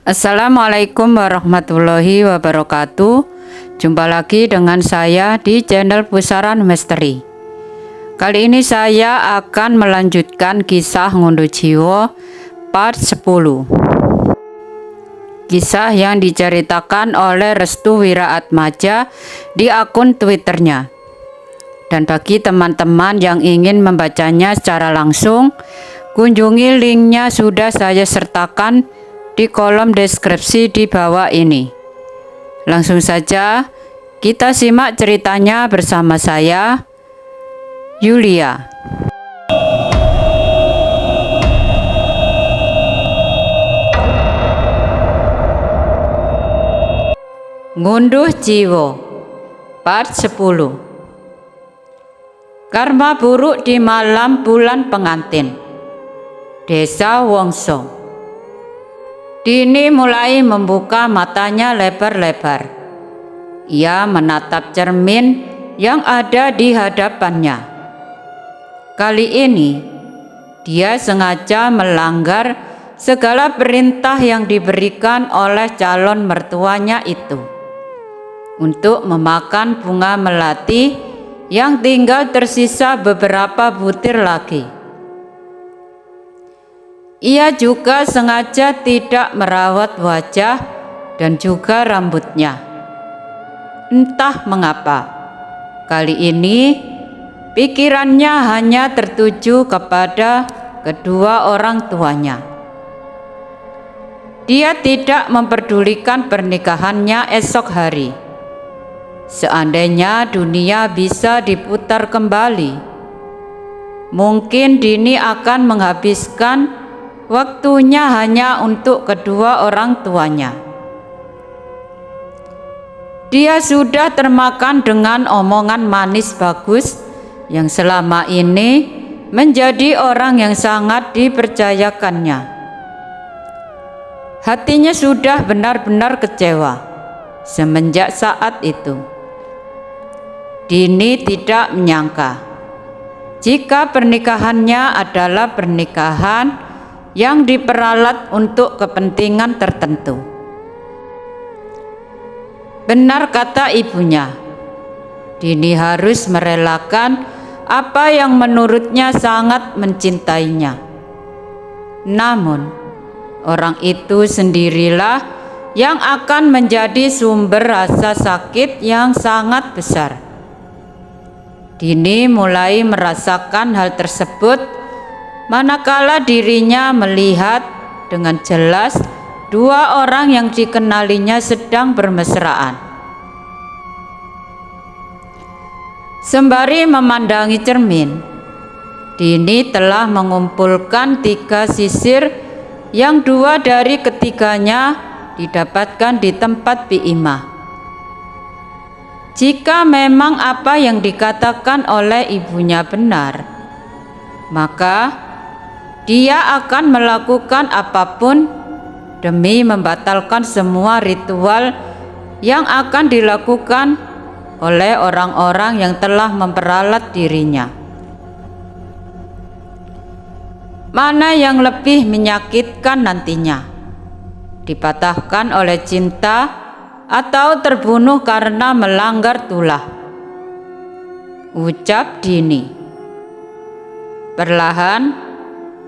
Assalamualaikum warahmatullahi wabarakatuh. Jumpa lagi dengan saya di channel Pusaran Misteri. Kali ini saya akan melanjutkan kisah Ngunduh Jiwo part 10. Kisah yang diceritakan oleh Restu Wiraatmaja di akun Twitternya. Dan bagi teman-teman yang ingin membacanya secara langsung, kunjungi linknya sudah saya sertakan di kolom deskripsi di bawah ini. Langsung saja kita simak ceritanya bersama saya, Yulia. Ngunduh Jiwo part 10. Karma buruk di malam bulan pengantin. Desa Wongso. Dini mulai membuka matanya lebar-lebar. Ia menatap cermin yang ada di hadapannya. Kali ini, dia sengaja melanggar segala perintah yang diberikan oleh calon mertuanya itu untuk memakan bunga melati yang tinggal tersisa beberapa butir lagi. Ia juga sengaja tidak merawat wajah dan juga rambutnya. Entah mengapa, kali ini pikirannya hanya tertuju kepada kedua orang tuanya. Dia tidak memperdulikan pernikahannya esok hari. Seandainya dunia bisa diputar kembali, mungkin Dini akan menghabiskan waktunya hanya untuk kedua orang tuanya. Dia sudah termakan dengan omongan manis bagus yang selama ini menjadi orang yang sangat dipercayakannya. Hatinya sudah benar-benar kecewa semenjak saat itu. Dini tidak menyangka jika pernikahannya adalah pernikahan yang diperalat untuk kepentingan tertentu. Benar kata ibunya, Dini harus merelakan apa yang menurutnya sangat mencintainya. Namun, orang itu sendirilah yang akan menjadi sumber rasa sakit yang sangat besar. Dini mulai merasakan hal tersebut manakala dirinya melihat dengan jelas dua orang yang dikenalinya sedang bermesraan. Sembari memandangi cermin, Dini telah mengumpulkan 3 sisir yang 2 dari ketiganya didapatkan di tempat Biimah. Jika memang apa yang dikatakan oleh ibunya benar, maka dia akan melakukan apapun demi membatalkan semua ritual yang akan dilakukan oleh orang-orang yang telah memperalat dirinya. Mana yang lebih menyakitkan nantinya? Dipatahkan oleh cinta atau terbunuh karena melanggar tulah? Ucap Dini. Perlahan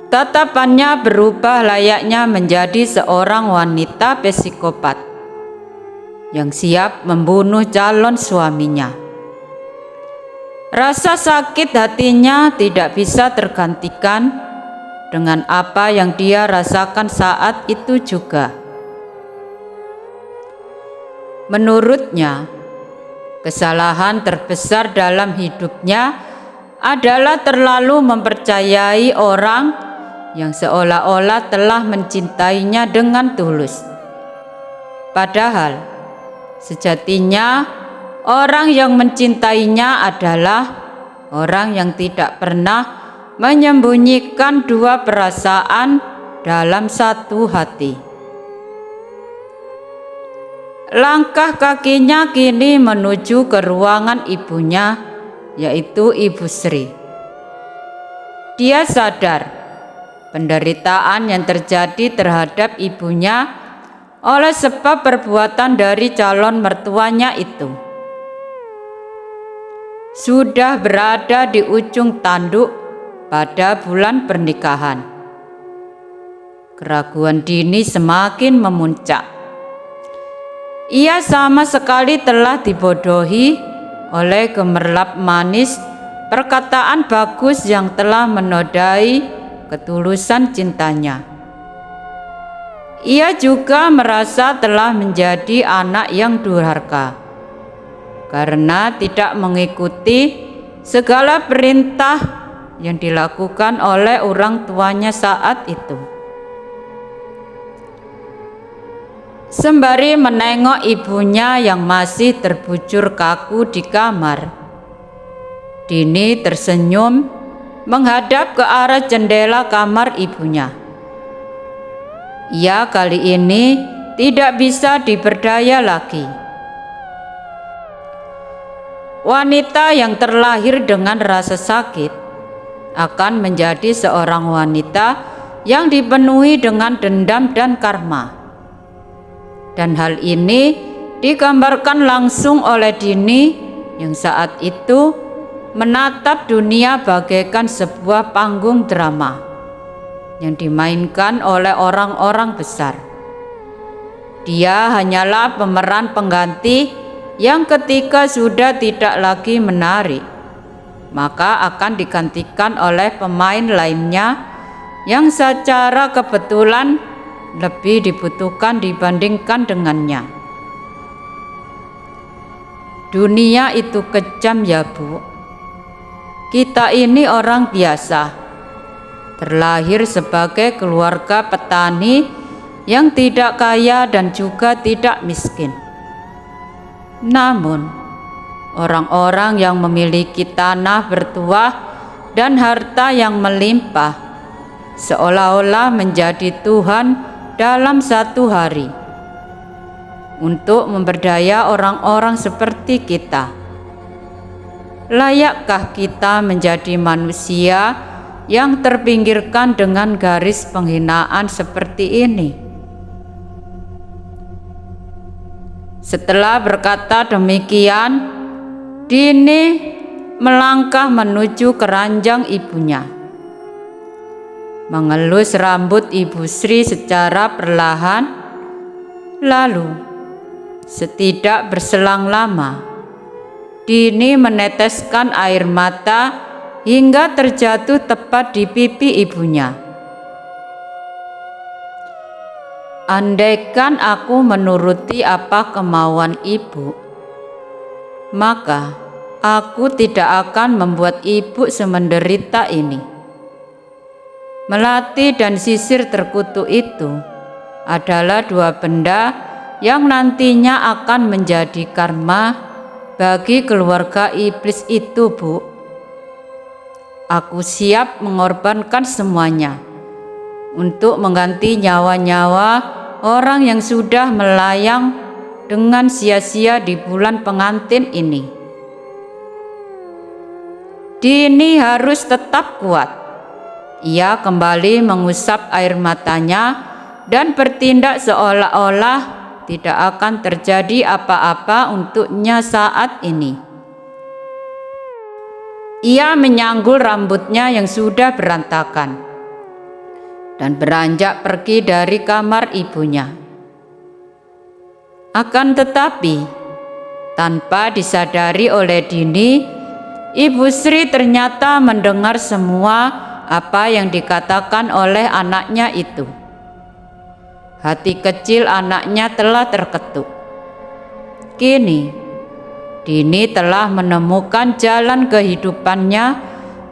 tatapannya berubah layaknya menjadi seorang wanita psikopat yang siap membunuh calon suaminya. Rasa sakit hatinya tidak bisa tergantikan dengan apa yang dia rasakan saat itu juga. Menurutnya, kesalahan terbesar dalam hidupnya adalah terlalu mempercayai orang yang seolah-olah telah mencintainya dengan tulus. Padahal sejatinya orang yang mencintainya adalah orang yang tidak pernah menyembunyikan 2 perasaan dalam satu hati. Langkah kakinya kini menuju ke ruangan ibunya, yaitu Ibu Sri. Dia sadar penderitaan yang terjadi terhadap ibunya oleh sebab perbuatan dari calon mertuanya itu. Sudah berada di ujung tanduk pada bulan pernikahan. Keraguan Dini semakin memuncak. Ia sama sekali telah dibodohi oleh gemerlap manis perkataan bagus yang telah menodai ketulusan cintanya. Ia juga merasa telah menjadi anak yang durhaka karena tidak mengikuti segala perintah yang dilakukan oleh orang tuanya saat itu. Sembari menengok ibunya yang masih terbujur kaku di kamar, Dini tersenyum menghadap ke arah jendela kamar ibunya. Ia kali ini tidak bisa diberdaya lagi. Wanita yang terlahir dengan rasa sakit akan menjadi seorang wanita yang dipenuhi dengan dendam dan karma. Dan hal ini digambarkan langsung oleh Dini yang saat itu menatap dunia bagaikan sebuah panggung drama yang dimainkan oleh orang-orang besar. Dia hanyalah pemeran pengganti yang ketika sudah tidak lagi menarik, maka akan digantikan oleh pemain lainnya yang secara kebetulan lebih dibutuhkan dibandingkan dengannya. Dunia itu kejam ya Bu. Kita ini orang biasa, terlahir sebagai keluarga petani yang tidak kaya dan juga tidak miskin. Namun, orang-orang yang memiliki tanah bertuah dan harta yang melimpah seolah-olah menjadi Tuhan dalam satu hari untuk memberdaya orang-orang seperti kita. Layakkah kita menjadi manusia yang terpinggirkan dengan garis penghinaan seperti ini? Setelah berkata demikian, Dini melangkah menuju keranjang ibunya, mengelus rambut Ibu Sri secara perlahan. Lalu, setidak berselang lama, Dini meneteskan air mata hingga terjatuh tepat di pipi ibunya. Andaikan aku menuruti apa kemauan ibu, maka aku tidak akan membuat ibu semenderita ini. Melati dan sisir terkutuk itu adalah dua benda yang nantinya akan menjadi karma bagi keluarga iblis itu, Bu. Aku siap mengorbankan semuanya untuk mengganti nyawa-nyawa orang yang sudah melayang dengan sia-sia di bulan pengantin ini. Dini harus tetap kuat. Ia kembali mengusap air matanya dan bertindak seolah-olah tidak akan terjadi apa-apa untuknya saat ini. Ia menyanggul rambutnya yang sudah berantakan dan beranjak pergi dari kamar ibunya. Akan tetapi, tanpa disadari oleh Dini, Ibu Sri ternyata mendengar semua apa yang dikatakan oleh anaknya itu. Hati kecil anaknya telah terketuk. Kini, Dini telah menemukan jalan kehidupannya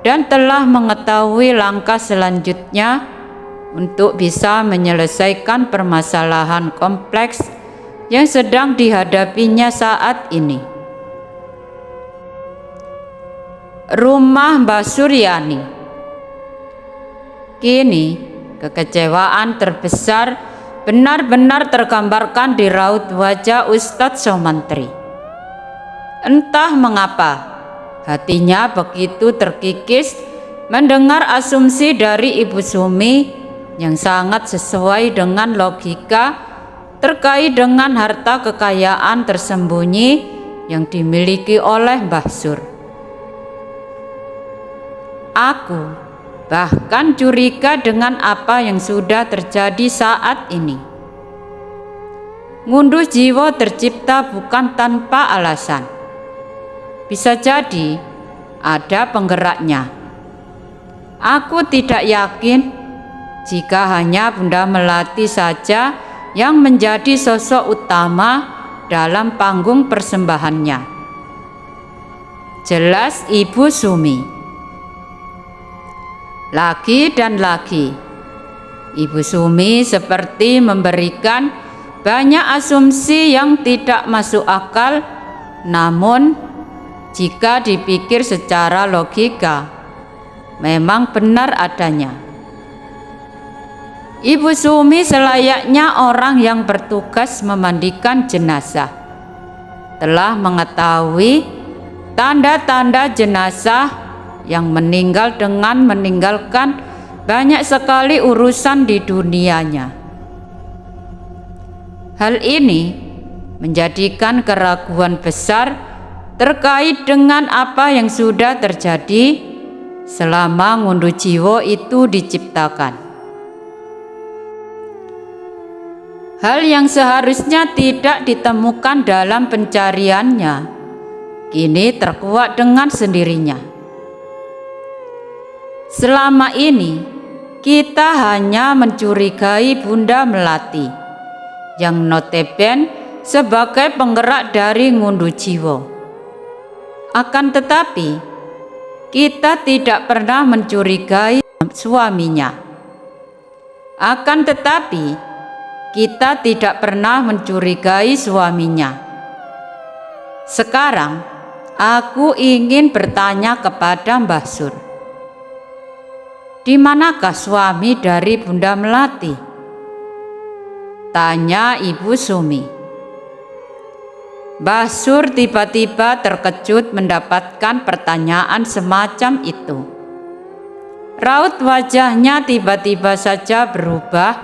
dan telah mengetahui langkah selanjutnya untuk bisa menyelesaikan permasalahan kompleks yang sedang dihadapinya saat ini. Rumah Mbak Suryani. Kini, kekecewaan terbesar benar-benar tergambarkan di raut wajah Ustadz Soemantri. Entah mengapa, hatinya begitu terkikis mendengar asumsi dari Ibu Sumi yang sangat sesuai dengan logika terkait dengan harta kekayaan tersembunyi yang dimiliki oleh Mbah Sur. Aku bahkan curiga dengan apa yang sudah terjadi saat ini. Ngunduh jiwa tercipta bukan tanpa alasan. Bisa jadi ada penggeraknya. Aku tidak yakin jika hanya Bunda Melati saja yang menjadi sosok utama dalam panggung persembahannya. Jelas Ibu Sumi. Lagi dan lagi, Ibu Sumi seperti memberikan banyak asumsi yang tidak masuk akal, namun jika dipikir secara logika, memang benar adanya. Ibu Sumi selayaknya orang yang bertugas memandikan jenazah, telah mengetahui tanda-tanda jenazah yang meninggal dengan meninggalkan banyak sekali urusan di dunianya. Hal ini menjadikan keraguan besar terkait dengan apa yang sudah terjadi selama ngunduh jiwa itu diciptakan. Hal yang seharusnya tidak ditemukan dalam pencariannya kini terkuak dengan sendirinya. Selama ini kita hanya mencurigai Bunda Melati yang notabene sebagai penggerak dari ngunduh jiwa. Akan tetapi kita tidak pernah mencurigai suaminya. Akan tetapi kita tidak pernah mencurigai suaminya. Sekarang aku ingin bertanya kepada Mbah Sur. Di manakah suami dari Bunda Melati? Tanya Ibu Sumi. Mbah Sur tiba-tiba terkejut mendapatkan pertanyaan semacam itu. Raut wajahnya tiba-tiba saja berubah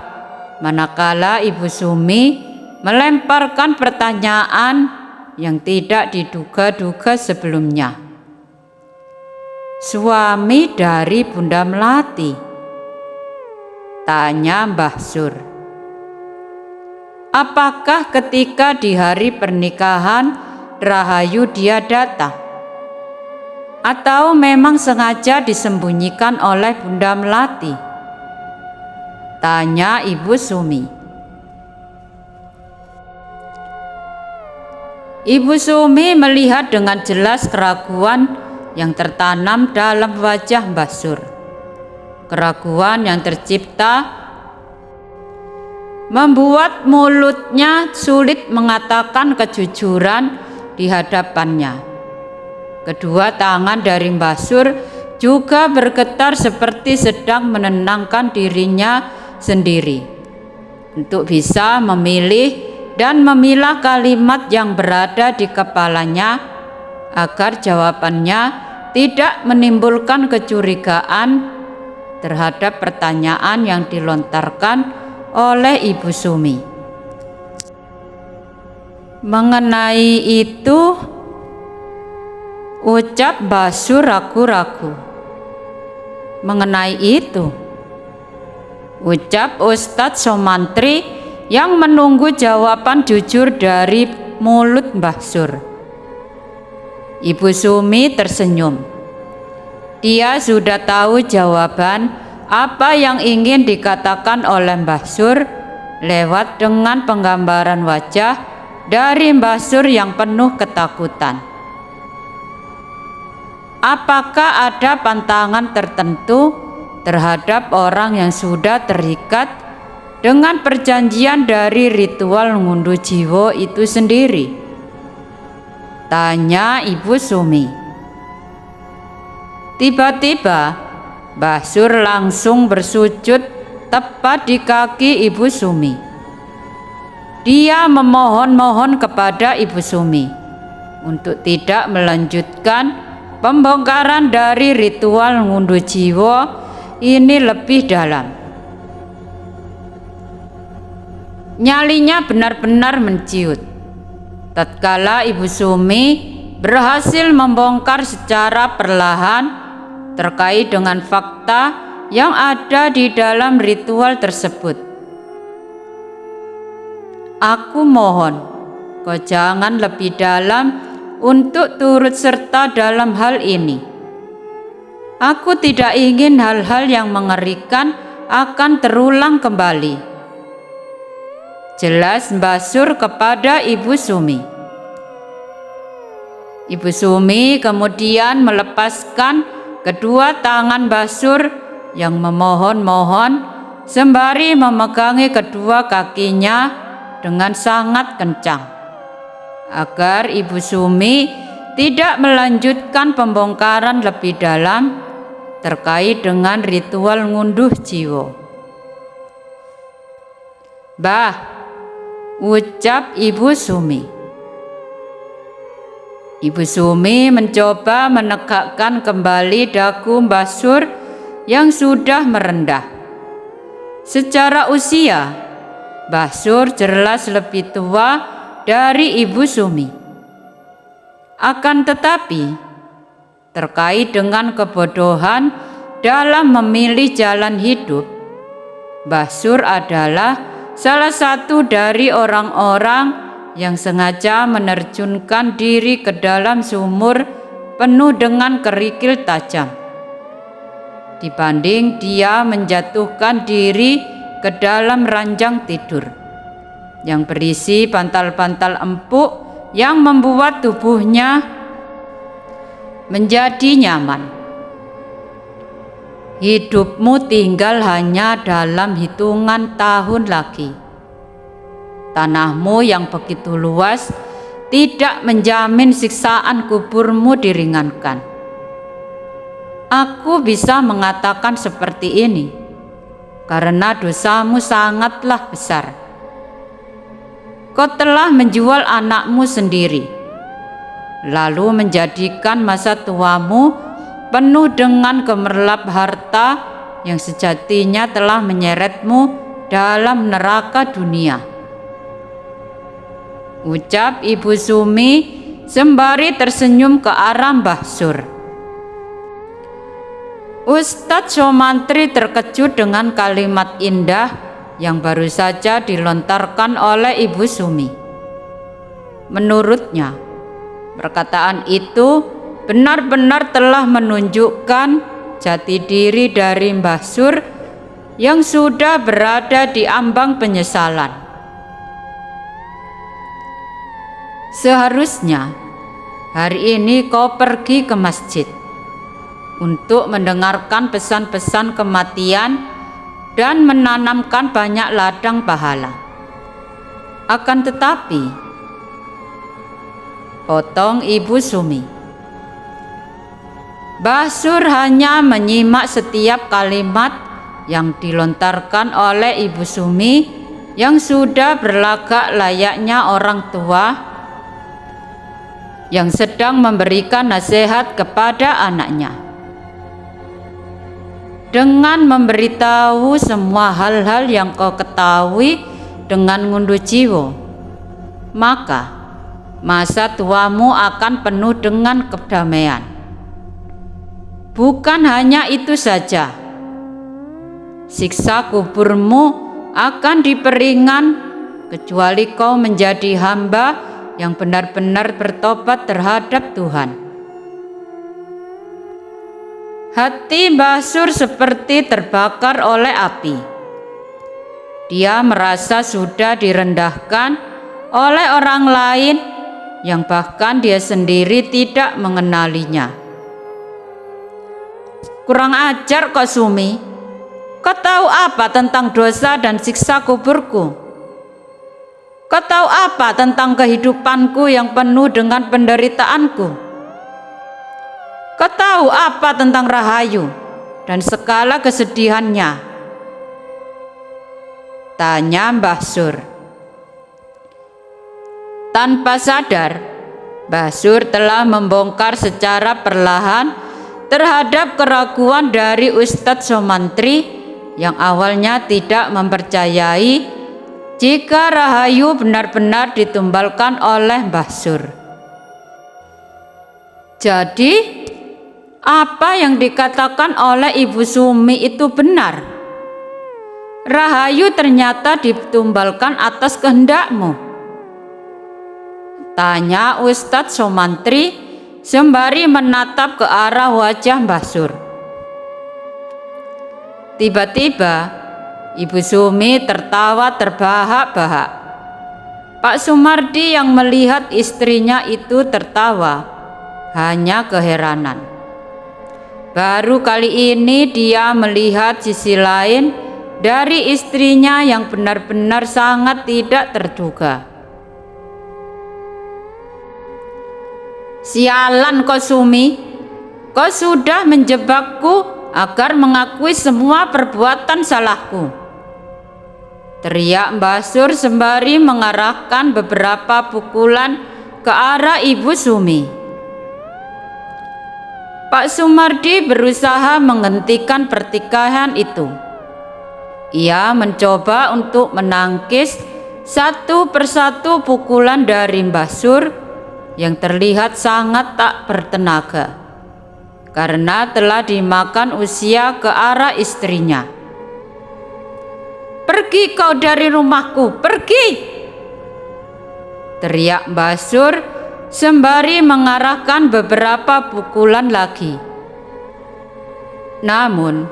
manakala Ibu Sumi melemparkan pertanyaan yang tidak diduga-duga sebelumnya. Suami dari Bunda Melati? Tanya Mbah Sur. Apakah ketika di hari pernikahan Rahayu dia datang? Atau memang sengaja disembunyikan oleh Bunda Melati? Tanya Ibu Sumi. Ibu Sumi melihat dengan jelas keraguan yang tertanam dalam wajah Mbah Sur. Keraguan yang tercipta membuat mulutnya sulit mengatakan kejujuran di hadapannya. Kedua tangan dari Mbah Sur juga bergetar seperti sedang menenangkan dirinya sendiri untuk bisa memilih dan memilah kalimat yang berada di kepalanya agar jawabannya tidak menimbulkan kecurigaan terhadap pertanyaan yang dilontarkan oleh Ibu Sumi. Mengenai itu, ucap Mbah Sur ragu-ragu. Mengenai itu, ucap Ustadz Somantri yang menunggu jawaban jujur dari mulut Mbah Sur. Ibu Sumi tersenyum. Dia sudah tahu jawaban apa yang ingin dikatakan oleh Mbah Sur lewat dengan penggambaran wajah dari Mbah Sur yang penuh ketakutan. Apakah ada pantangan tertentu terhadap orang yang sudah terikat dengan perjanjian dari ritual ngunduh jiwa itu sendiri? Tanya Ibu Sumi. Tiba-tiba Mbah Sur langsung bersujud tepat di kaki Ibu Sumi. Dia memohon-mohon kepada Ibu Sumi untuk tidak melanjutkan pembongkaran dari ritual ngunduh jiwa ini lebih dalam. Nyalinya benar-benar menciut. Tatkala Ibu Sumi berhasil membongkar secara perlahan terkait dengan fakta yang ada di dalam ritual tersebut. Aku mohon, kau jangan lebih dalam untuk turut serta dalam hal ini. Aku tidak ingin hal-hal yang mengerikan akan terulang kembali. Jelas Mbah Sur kepada Ibu Sumi. Ibu Sumi kemudian melepaskan kedua tangan Mbah Sur yang memohon-mohon sembari memegangi kedua kakinya dengan sangat kencang agar Ibu Sumi tidak melanjutkan pembongkaran lebih dalam terkait dengan ritual ngunduh jiwa. "Mbah," ucap Ibu Sumi. Ibu Sumi mencoba menegakkan kembali dagu Mbah Sur yang sudah merendah. Secara usia, Mbah Sur jelas lebih tua dari Ibu Sumi. Akan tetapi, terkait dengan kebodohan dalam memilih jalan hidup, Mbah Sur adalah salah satu dari orang-orang yang sengaja menerjunkan diri ke dalam sumur penuh dengan kerikil tajam, dibanding dia menjatuhkan diri ke dalam ranjang tidur yang berisi bantal-bantal empuk yang membuat tubuhnya menjadi nyaman. Hidupmu tinggal hanya dalam hitungan tahun lagi. Tanahmu yang begitu luas tidak menjamin siksaan kuburmu diringankan. Aku bisa mengatakan seperti ini karena dosamu sangatlah besar. Kau telah menjual anakmu sendiri, lalu menjadikan masa tuamu penuh dengan gemerlap harta yang sejatinya telah menyeretmu dalam neraka dunia, ucap Ibu Sumi sembari tersenyum ke arah Mbah Sur. Ustadz Somantri terkejut dengan kalimat indah yang baru saja dilontarkan oleh Ibu Sumi. Menurutnya, perkataan itu benar-benar telah menunjukkan jati diri dari Mbah Sur yang sudah berada di ambang penyesalan. Seharusnya hari ini kau pergi ke masjid untuk mendengarkan pesan-pesan kematian dan menanamkan banyak ladang pahala. Akan tetapi, potong Ibu Sumi, Mbah Sur hanya menyimak setiap kalimat yang dilontarkan oleh Ibu Sumi yang sudah berlagak layaknya orang tua yang sedang memberikan nasihat kepada anaknya. Dengan memberitahu semua hal-hal yang kau ketahui dengan ngunduh jiwa, maka masa tuamu akan penuh dengan kedamaian. Bukan hanya itu saja, siksa kuburmu akan diperingan kecuali kau menjadi hamba yang benar-benar bertobat terhadap Tuhan. Hati Mbah Sur seperti terbakar oleh api. Dia merasa sudah direndahkan oleh orang lain yang bahkan dia sendiri tidak mengenalinya. Kurang ajar kau Sumi, kau tahu apa tentang dosa dan siksa kuburku? Kau tahu apa tentang kehidupanku yang penuh dengan penderitaanku? Kau tahu apa tentang Rahayu dan segala kesedihannya? Tanya Mbah Sur. Tanpa sadar, Mbah Sur telah membongkar secara perlahan terhadap keraguan dari Ustadz Somantri yang awalnya tidak mempercayai jika Rahayu benar-benar ditumbalkan oleh Mbah Sur. Jadi, apa yang dikatakan oleh Ibu Sumi itu benar. Rahayu ternyata ditumbalkan atas kehendakmu. Tanya Ustadz Somantri sembari menatap ke arah wajah Mbah Sur. Tiba-tiba Ibu Sumi tertawa terbahak-bahak. Pak Sumardi yang melihat istrinya itu tertawa hanya keheranan. Baru kali ini dia melihat sisi lain dari istrinya yang benar-benar sangat tidak terduga. Sialan kau Sumi, kau sudah menjebakku agar mengakui semua perbuatan salahku. Teriak Mbah Sur sembari mengarahkan beberapa pukulan ke arah Ibu Sumi. Pak Sumardi berusaha menghentikan pertikaian itu. Ia mencoba untuk menangkis satu persatu pukulan dari Mbah Sur yang terlihat sangat tak bertenaga karena telah dimakan usia ke arah istrinya. "Pergi kau dari rumahku, pergi!" teriak Mbah Sur sembari mengarahkan beberapa pukulan lagi. Namun,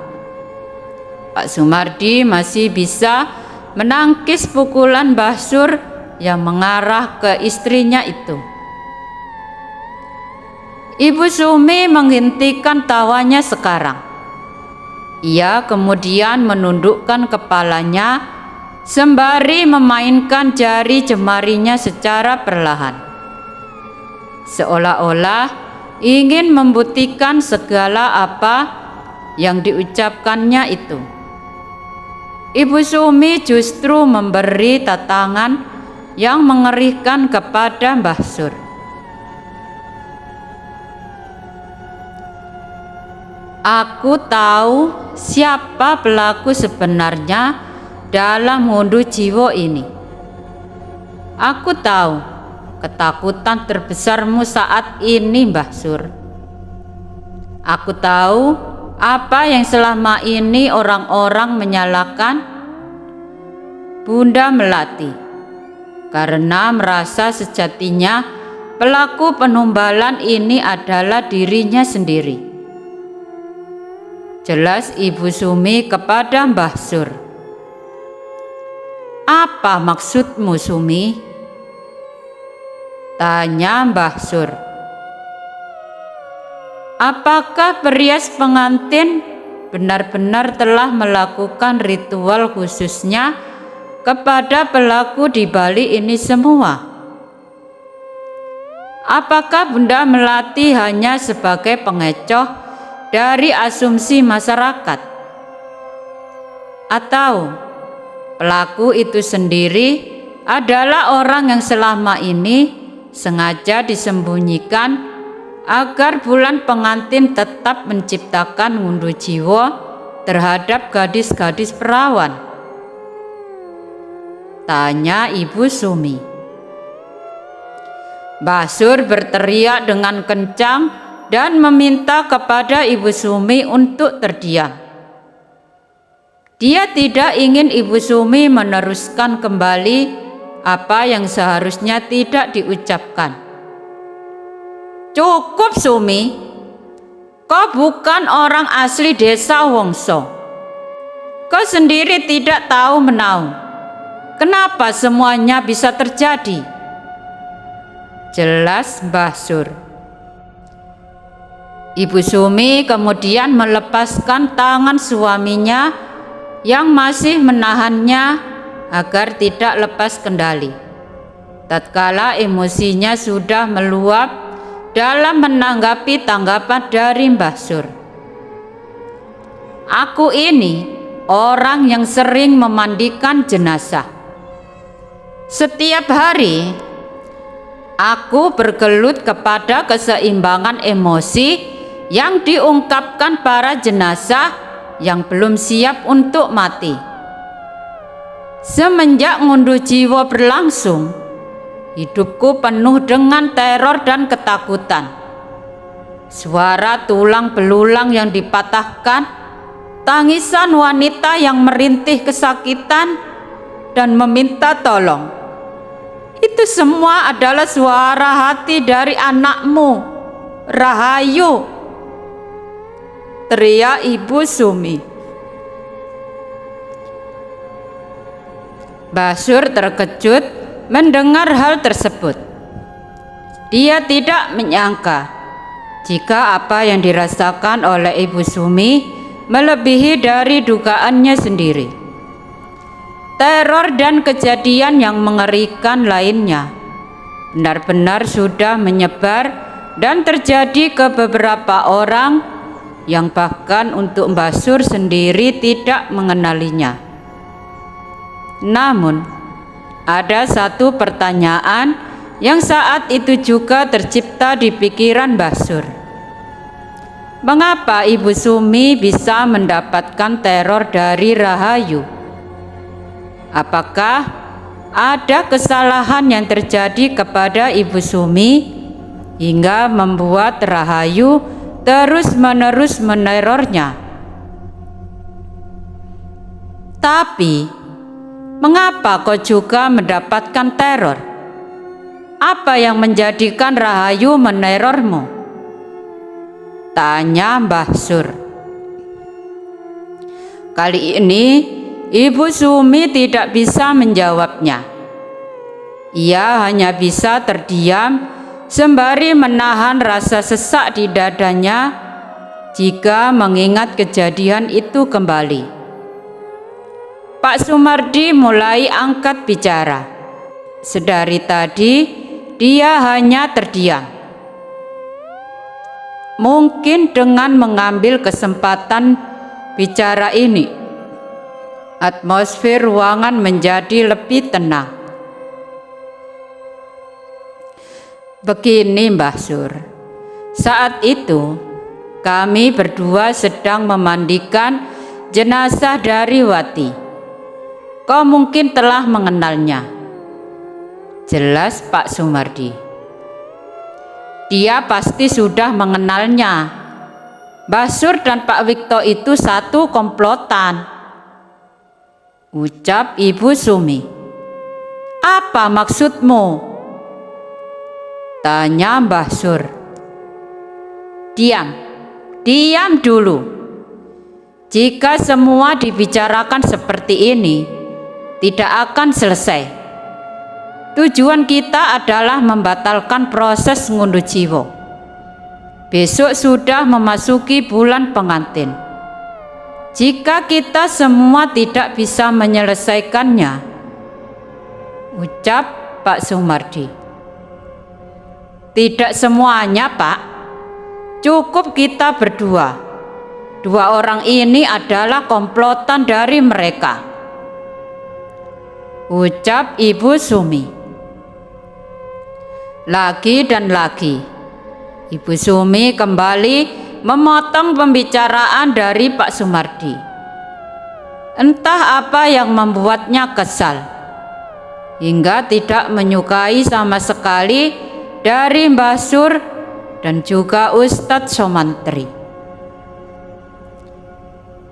Pak Sumardi masih bisa menangkis pukulan Mbah Sur yang mengarah ke istrinya itu. Ibu Sumi menghentikan tawanya sekarang. Ia kemudian menundukkan kepalanya sembari memainkan jari jemarinya secara perlahan, seolah-olah ingin membuktikan segala apa yang diucapkannya itu. Ibu Sumi justru memberi tatangan yang mengerikan kepada Mbah Sur. "Aku tahu siapa pelaku sebenarnya dalam ngunduh jiwa ini. Aku tahu ketakutan terbesarmu saat ini, Mbah Sur. Aku tahu apa yang selama ini orang-orang menyalahkan Bunda Melati karena merasa sejatinya pelaku penumbalan ini adalah dirinya sendiri." Jelas Ibu Sumi kepada Mbah Sur. "Apa maksudmu, Sumi?" tanya Mbah Sur. "Apakah perias pengantin benar-benar telah melakukan ritual khususnya kepada pelaku di balik ini semua? Apakah Bunda Melati hanya sebagai pengecoh dari asumsi masyarakat? Atau pelaku itu sendiri adalah orang yang selama ini sengaja disembunyikan agar bulan pengantin tetap menciptakan ngunduh jiwa terhadap gadis-gadis perawan?" tanya Ibu Sumi. Mbah Sur berteriak dengan kencang dan meminta kepada Ibu Sumi untuk terdiam. Dia tidak ingin Ibu Sumi meneruskan kembali apa yang seharusnya tidak diucapkan. "Cukup, Sumi. Kau bukan orang asli desa Wongso. Kau sendiri tidak tahu menahu kenapa semuanya bisa terjadi," jelas Mbah Sur. Ibu Sumi kemudian melepaskan tangan suaminya yang masih menahannya agar tidak lepas kendali. Tatkala emosinya sudah meluap dalam menanggapi tanggapan dari Mbah Sur. "Aku ini orang yang sering memandikan jenazah. Setiap hari aku bergelut kepada keseimbangan emosi yang diungkapkan para jenazah yang belum siap untuk mati. Semenjak ngunduh jiwa berlangsung, hidupku penuh dengan teror dan ketakutan. Suara tulang belulang yang dipatahkan, tangisan wanita yang merintih kesakitan dan meminta tolong. Itu semua adalah suara hati dari anakmu, Rahayu, teriak Ibu Sumi. Basur terkejut mendengar hal tersebut. Dia tidak menyangka jika apa yang dirasakan oleh Ibu Sumi melebihi dari dugaannya sendiri. Teror dan kejadian yang mengerikan lainnya benar-benar sudah menyebar dan terjadi ke beberapa orang yang bahkan untuk Basur sendiri tidak mengenalinya. Namun, ada satu pertanyaan yang saat itu juga tercipta di pikiran Basur. Mengapa Ibu Sumi bisa mendapatkan teror dari Rahayu? Apakah ada kesalahan yang terjadi kepada Ibu Sumi hingga membuat Rahayu terus-menerus menerornya? Tapi mengapa kau juga mendapatkan teror? Apa yang menjadikan Rahayu menerormu? Tanya Mbah Sur. Kali ini Ibu Sumi tidak bisa menjawabnya. Ia hanya bisa terdiam sembari menahan rasa sesak di dadanya jika mengingat kejadian itu kembali. Pak Sumardi mulai angkat bicara. Sedari tadi dia hanya terdiam. Mungkin dengan mengambil kesempatan bicara ini, atmosfer ruangan menjadi lebih tenang. Begini Mbah Sur, saat itu kami berdua sedang memandikan jenazah dari Wati. Kau mungkin telah mengenalnya. Jelas Pak Sumardi. Dia pasti sudah mengenalnya. Basur dan Pak Wikto itu satu komplotan, ucap Ibu Sumi. Apa maksudmu? Tanya Mbah Sur. Diam dulu. Jika semua dibicarakan seperti ini, tidak akan selesai. Tujuan kita adalah membatalkan proses ngunduh jiwa. Besok sudah memasuki bulan pengantin. Jika kita semua tidak bisa menyelesaikannya, ucap Pak Sumardi. Tidak semuanya, Pak. Cukup kita berdua. Dua orang ini adalah komplotan dari mereka, ucap Ibu Sumi. Lagi dan lagi, Ibu Sumi kembali memotong pembicaraan dari Pak Sumardi. Entah apa yang membuatnya kesal, hingga tidak menyukai sama sekali dari Mbah Sur dan juga Ustadz Somantri.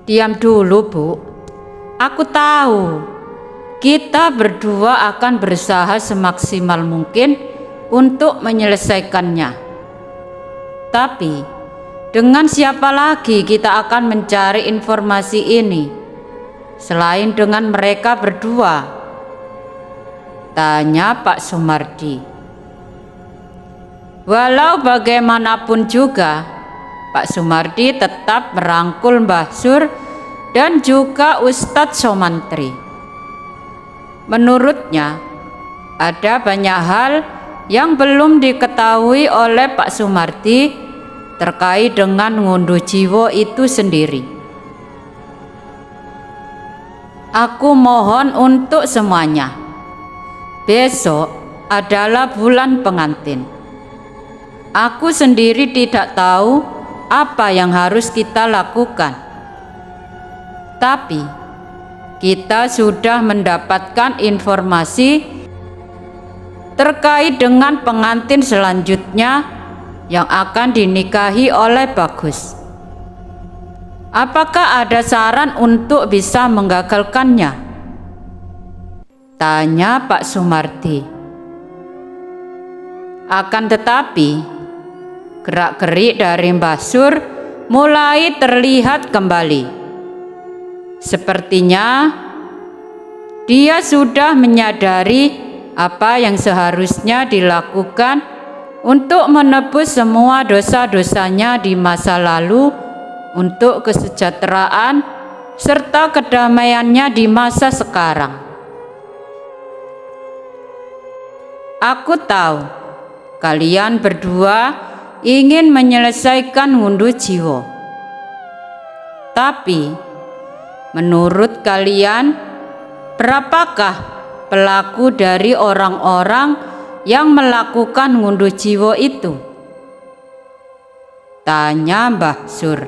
Diam dulu, Bu. Aku tahu kita berdua akan berusaha semaksimal mungkin untuk menyelesaikannya. Tapi, dengan siapa lagi kita akan mencari informasi ini selain dengan mereka berdua? Tanya Pak Sumardi. Walau bagaimanapun juga, Pak Sumardi tetap merangkul Mbah Sur dan juga Ustadz Somantri. Menurutnya, ada banyak hal yang belum diketahui oleh Pak Sumardi terkait dengan ngunduh jiwa itu sendiri. Aku mohon untuk semuanya. Besok adalah bulan pengantin. Aku sendiri tidak tahu apa yang harus kita lakukan. Tapi kita sudah mendapatkan informasi terkait dengan pengantin selanjutnya yang akan dinikahi oleh Bagus. Apakah ada saran untuk bisa menggagalkannya? Tanya Pak Sumardi. Akan tetapi, gerak-gerik dari Mbah Sur mulai terlihat kembali. Sepertinya dia sudah menyadari apa yang seharusnya dilakukan untuk menebus semua dosa-dosanya di masa lalu untuk kesejahteraan serta kedamaiannya di masa sekarang. Aku tahu kalian berdua ingin menyelesaikan ngunduh jiwa. Tapi, menurut kalian, berapakah pelaku dari orang-orang yang melakukan ngunduh jiwa itu? Tanya Mbah Sur.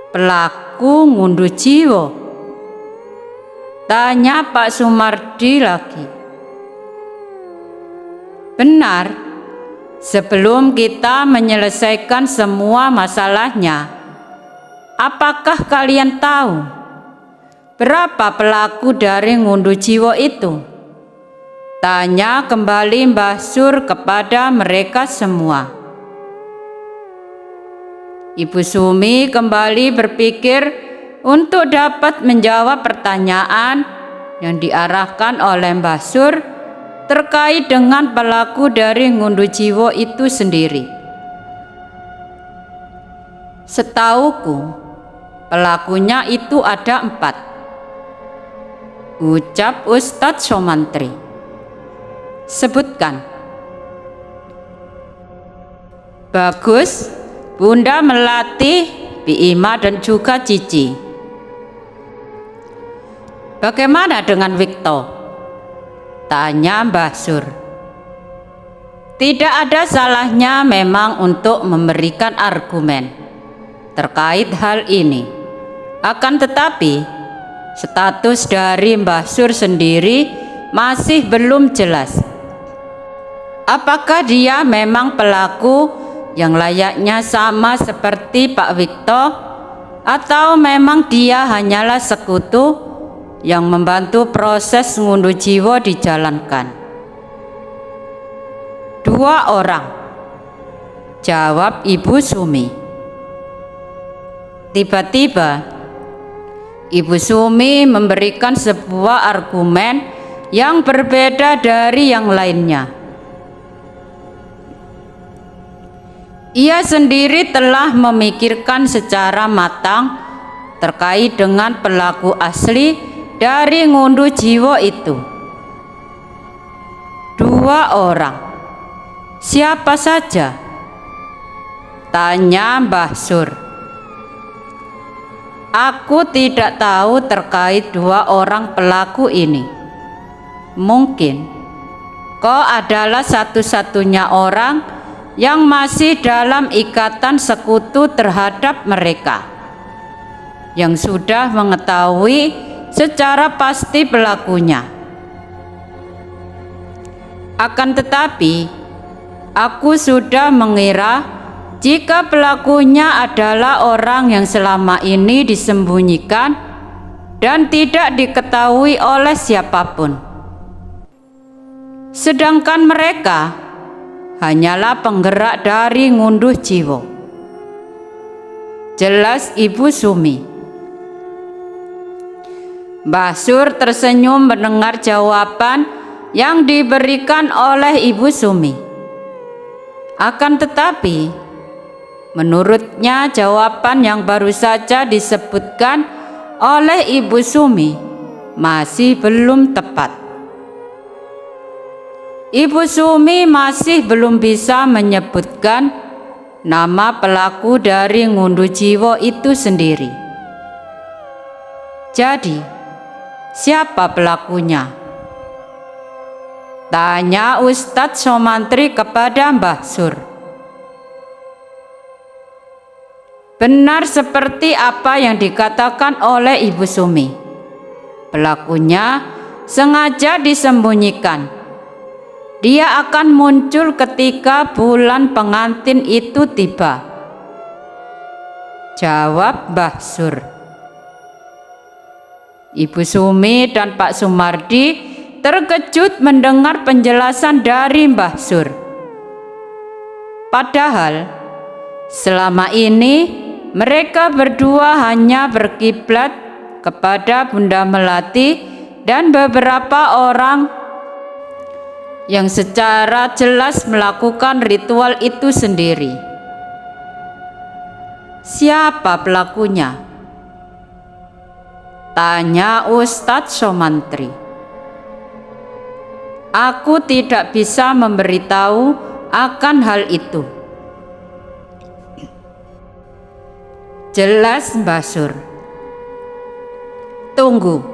Pelaku ngunduh jiwa? Tanya Pak Sumardi lagi. Benar, sebelum kita menyelesaikan semua masalahnya, apakah kalian tahu berapa pelaku dari ngunduh jiwa itu? Tanya kembali Mbah Sur kepada mereka semua. Ibu Sumi kembali berpikir untuk dapat menjawab pertanyaan yang diarahkan oleh Mbah Sur terkait dengan pelaku dari ngunduh jiwa itu sendiri. Setauku, pelakunya itu ada 4. Ucap Ustadz Somantri. Sebutkan. Bagus, Bunda Melati, Biima dan juga Cici. Bagaimana dengan Victor? Tanya Mbah Sur. Tidak ada salahnya memang untuk memberikan argumen terkait hal ini. Akan tetapi, status dari Mbah Sur sendiri masih belum jelas. Apakah dia memang pelaku yang layaknya sama seperti Pak Victor, atau memang dia hanyalah sekutu yang membantu proses ngunduh jiwa dijalankan? 2 orang, jawab Ibu Sumi. Tiba-tiba Ibu Sumi memberikan sebuah argumen yang berbeda dari yang lainnya. Ia sendiri telah memikirkan secara matang terkait dengan pelaku asli dari ngunduh jiwa itu. 2 orang. Siapa saja? Tanya Mbah Sur. Aku tidak tahu terkait 2 orang pelaku ini. Mungkin kau adalah satu-satunya orang yang masih dalam ikatan sekutu terhadap mereka, yang sudah mengetahui secara pasti pelakunya. Akan tetapi, aku sudah mengira jika pelakunya adalah orang yang selama ini disembunyikan dan tidak diketahui oleh siapapun. Sedangkan mereka hanyalah penggerak dari ngunduh jiwa. Jelas Ibu Sumi. Mbah Sur tersenyum mendengar jawaban yang diberikan oleh Ibu Sumi. Akan tetapi, menurutnya jawaban yang baru saja disebutkan oleh Ibu Sumi masih belum tepat. Ibu Sumi masih belum bisa menyebutkan nama pelaku dari ngunduh jiwa itu sendiri. Jadi, siapa pelakunya? Tanya Ustadz Somantri kepada Mbah Sur. Benar seperti apa yang dikatakan oleh Ibu Sumi. Pelakunya sengaja disembunyikan. Dia akan muncul ketika bulan pengantin itu tiba. Jawab Mbah Sur. Ibu Sumi dan Pak Sumardi terkejut mendengar penjelasan dari Mbah Sur. Padahal selama ini mereka berdua hanya berkiblat kepada Bunda Melati dan beberapa orang yang secara jelas melakukan ritual itu sendiri. Siapa pelakunya? Tanya Ustadz Somantri. Aku tidak bisa memberitahu akan hal itu. Jelas Mbah Sur. Tunggu.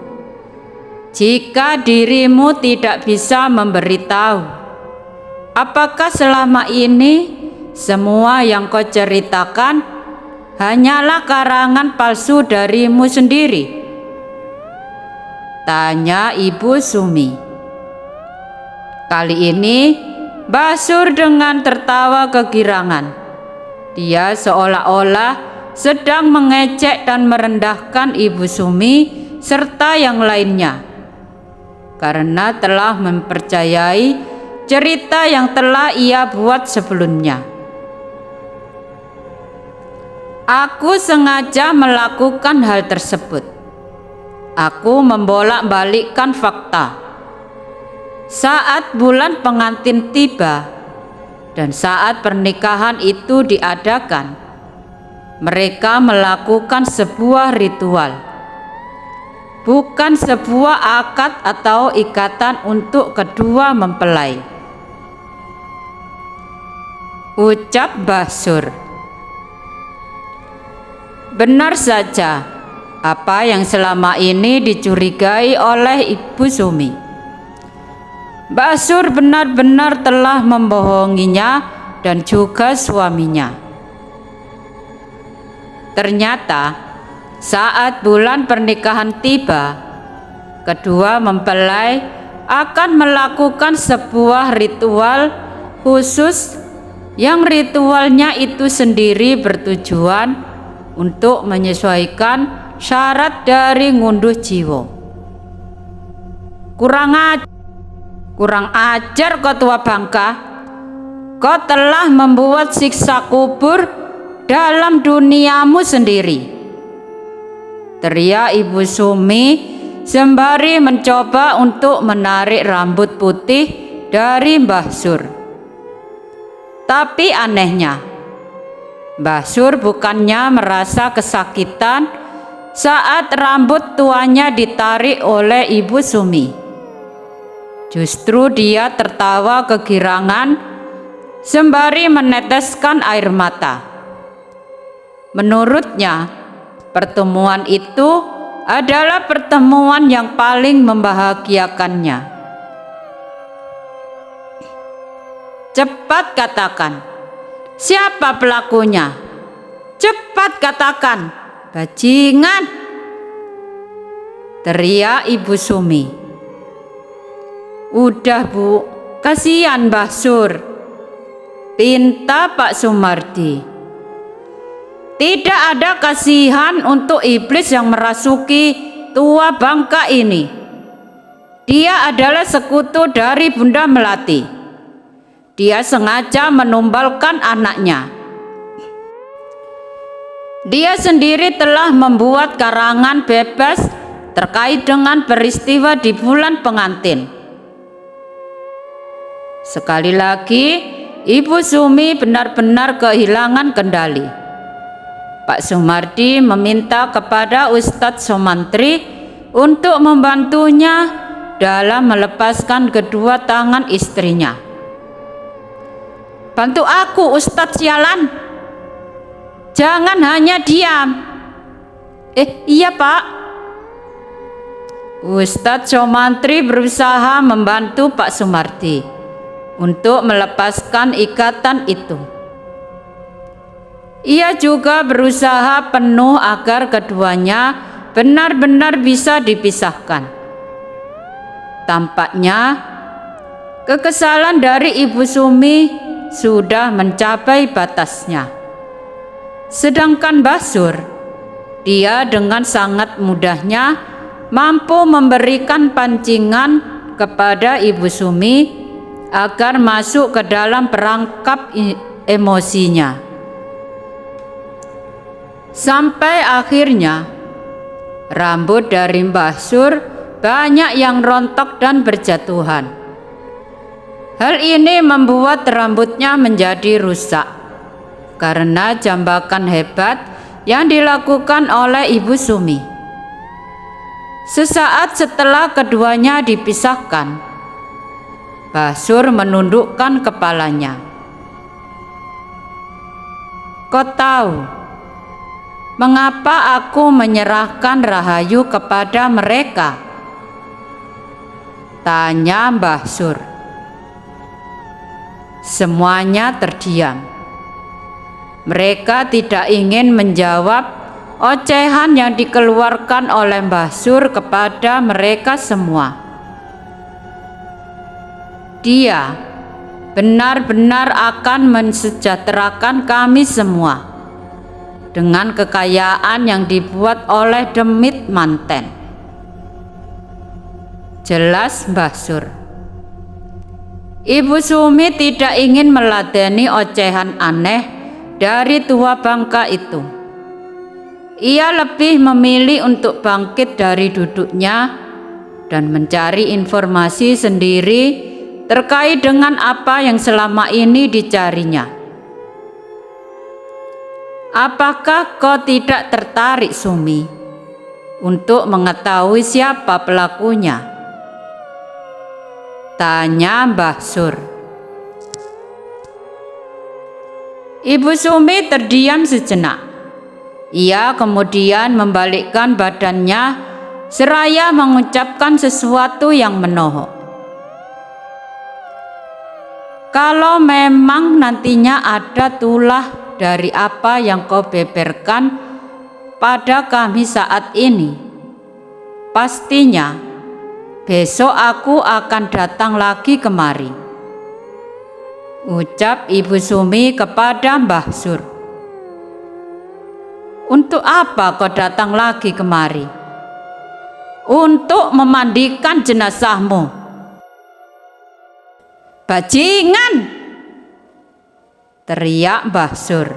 Jika dirimu tidak bisa memberitahu, apakah selama ini semua yang kau ceritakan hanyalah karangan palsu darimu sendiri? Tanya Ibu Sumi. Kali ini Mbah Sur dengan tertawa kegirangan. Dia seolah-olah sedang mengejek dan merendahkan Ibu Sumi serta yang lainnya, karena telah mempercayai cerita yang telah ia buat sebelumnya. Aku sengaja melakukan hal tersebut. Aku membolak-balikkan fakta. Saat bulan pengantin tiba dan saat pernikahan itu diadakan, mereka melakukan sebuah ritual, bukan sebuah akad atau ikatan untuk kedua mempelai. Ucap Mbah Sur. Benar saja apa yang selama ini dicurigai oleh Ibu Sumi. Mbah Sur benar-benar telah membohonginya dan juga suaminya. Ternyata saat bulan pernikahan tiba, kedua mempelai akan melakukan sebuah ritual khusus yang ritualnya itu sendiri bertujuan untuk menyesuaikan syarat dari ngunduh jiwa. Kurang ajar kau tua bangka. Kau telah membuat siksa kubur dalam duniamu sendiri. Teriak Ibu Sumi sembari mencoba untuk menarik rambut putih dari Mbah Sur. Tapi anehnya, Mbah Sur bukannya merasa kesakitan saat rambut tuanya ditarik oleh Ibu Sumi. Justru dia tertawa kegirangan sembari meneteskan air mata. Menurutnya, pertemuan itu adalah pertemuan yang paling membahagiakannya. Cepat katakan, siapa pelakunya? Cepat katakan, bajingan! Teriak Ibu Sumi. Udah Bu, kasihan Mbah Sur, pinta Pak Sumardi. Tidak ada kasihan untuk iblis yang merasuki tua bangka ini. Dia adalah sekutu dari Bunda Melati. Dia sengaja menumbalkan anaknya. Dia sendiri telah membuat karangan bebas terkait dengan peristiwa di bulan pengantin. Sekali lagi, Ibu Sumi benar-benar kehilangan kendali. Pak Sumardi meminta kepada Ustadz Somantri untuk membantunya dalam melepaskan kedua tangan istrinya. Bantu aku Ustadz sialan, jangan hanya diam. Iya Pak. Ustadz Somantri berusaha membantu Pak Sumardi untuk melepaskan ikatan itu. Ia juga berusaha penuh agar keduanya benar-benar bisa dipisahkan. Tampaknya kekesalan dari Ibu Sumi sudah mencapai batasnya. Sedangkan Mbah Sur, dia dengan sangat mudahnya mampu memberikan pancingan kepada Ibu Sumi agar masuk ke dalam perangkap emosinya. Sampai akhirnya rambut dari Mbah Sur banyak yang rontok dan berjatuhan. Hal ini membuat rambutnya menjadi rusak karena jambakan hebat yang dilakukan oleh Ibu Sumi. Sesaat setelah keduanya dipisahkan, Mbah Sur menundukkan kepalanya. "Kau tahu mengapa aku menyerahkan Rahayu kepada mereka?" tanya Mbah Sur. Semuanya terdiam. Mereka tidak ingin menjawab ocehan yang dikeluarkan oleh Mbah Sur kepada mereka semua. Dia benar-benar akan mensejahterakan kami semua dengan kekayaan yang dibuat oleh demit manten, jelas Mbah Sur. Ibu Sumi tidak ingin meladeni ocehan aneh dari tua bangka itu. Ia lebih memilih untuk bangkit dari duduknya dan mencari informasi sendiri terkait dengan apa yang selama ini dicarinya. "Apakah kau tidak tertarik, Sumi, untuk mengetahui siapa pelakunya?" tanya Mbah Sur. Ibu Sumi terdiam sejenak. Ia kemudian membalikkan badannya seraya mengucapkan sesuatu yang menohok. "Kalau memang nantinya ada tulah dari apa yang kau beberkan pada kami saat ini, pastinya besok aku akan datang lagi kemari," ucap Ibu Sumi kepada Mbah Sur. "Untuk apa kau datang lagi kemari?" "Untuk memandikan jenazahmu." "Bajingan!" teriak Mbah Sur.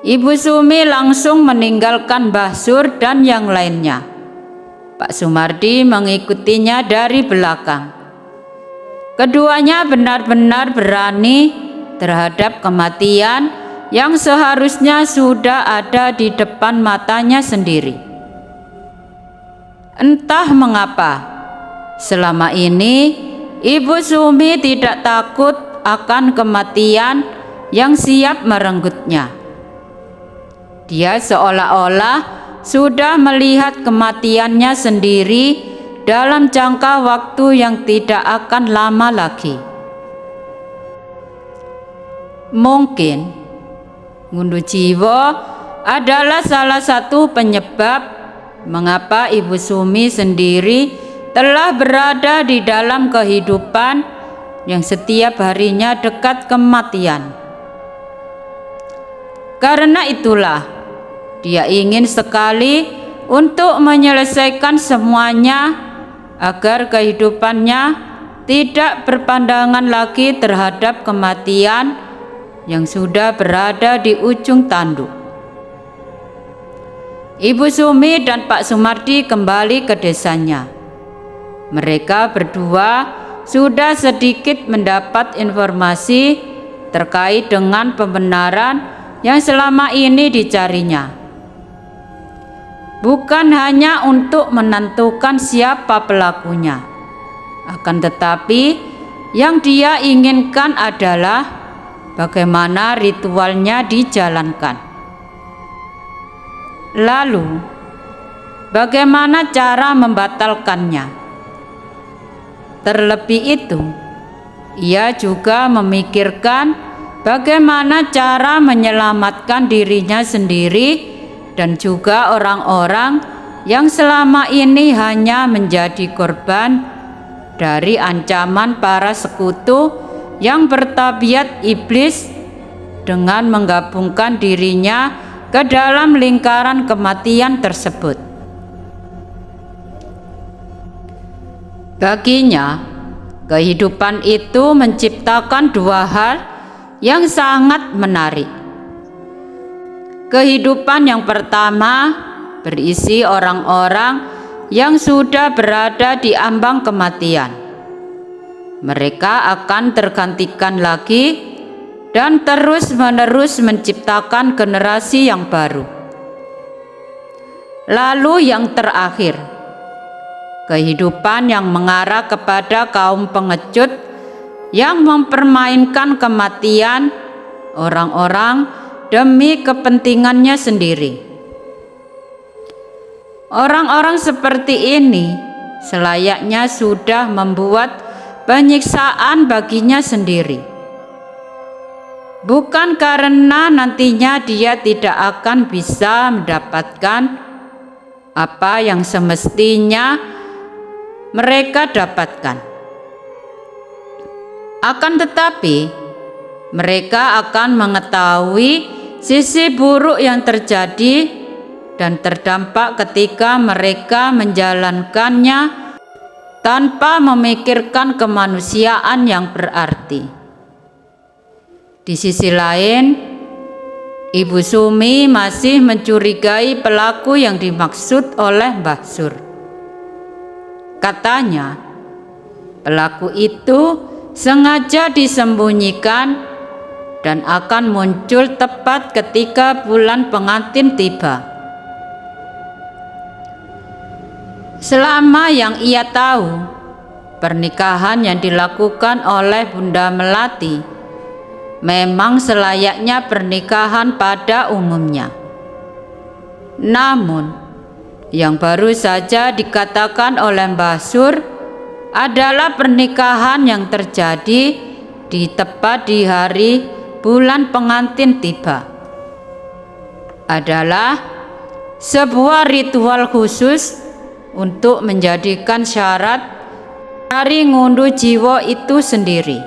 Ibu Sumi langsung meninggalkan Mbah Sur dan yang lainnya. Pak Sumardi mengikutinya dari belakang. Keduanya benar-benar berani terhadap kematian yang seharusnya sudah ada di depan matanya sendiri. Entah mengapa, selama ini Ibu Sumi tidak takut akan kematian yang siap merenggutnya. Dia seolah-olah sudah melihat kematiannya sendiri dalam jangka waktu yang tidak akan lama lagi. Mungkin ngunduh jiwa adalah salah satu penyebab mengapa Ibu Sumi sendiri telah berada di dalam kehidupan yang setiap harinya dekat kematian. Karena itulah dia ingin sekali untuk menyelesaikan semuanya agar kehidupannya tidak berpandangan lagi terhadap kematian yang sudah berada di ujung tanduk. Ibu Sumi dan Pak Sumardi kembali ke desanya. Mereka berdua sudah sedikit mendapat informasi terkait dengan pembenaran yang selama ini dicarinya. Bukan hanya untuk menentukan siapa pelakunya, akan tetapi yang dia inginkan adalah bagaimana ritualnya dijalankan. Lalu, bagaimana cara membatalkannya? Terlebih itu, ia juga memikirkan bagaimana cara menyelamatkan dirinya sendiri dan juga orang-orang yang selama ini hanya menjadi korban dari ancaman para sekutu yang bertabiat iblis dengan menggabungkan dirinya ke dalam lingkaran kematian tersebut. Baginya, kehidupan itu menciptakan dua hal yang sangat menarik. Kehidupan yang pertama berisi orang-orang yang sudah berada di ambang kematian. Mereka akan tergantikan lagi dan terus-menerus menciptakan generasi yang baru. Lalu yang terakhir, kehidupan yang mengarah kepada kaum pengecut yang mempermainkan kematian orang-orang demi kepentingannya sendiri. Orang-orang seperti ini selayaknya sudah membuat penyiksaan baginya sendiri, bukan karena nantinya dia tidak akan bisa mendapatkan apa yang semestinya mereka dapatkan. Akan tetapi mereka akan mengetahui sisi buruk yang terjadi dan terdampak ketika mereka menjalankannya tanpa memikirkan kemanusiaan yang berarti. Di sisi lain, Ibu Sumi masih mencurigai pelaku yang dimaksud oleh Mbah Sur. Katanya, pelaku itu sengaja disembunyikan dan akan muncul tepat ketika bulan pengantin tiba. Selama yang ia tahu, pernikahan yang dilakukan oleh Bunda Melati memang selayaknya pernikahan pada umumnya. Namun, yang baru saja dikatakan oleh Mbah Sur adalah pernikahan yang terjadi tepat di hari bulan pengantin tiba. Adalah sebuah ritual khusus untuk menjadikan syarat dari ngunduh jiwa itu sendiri.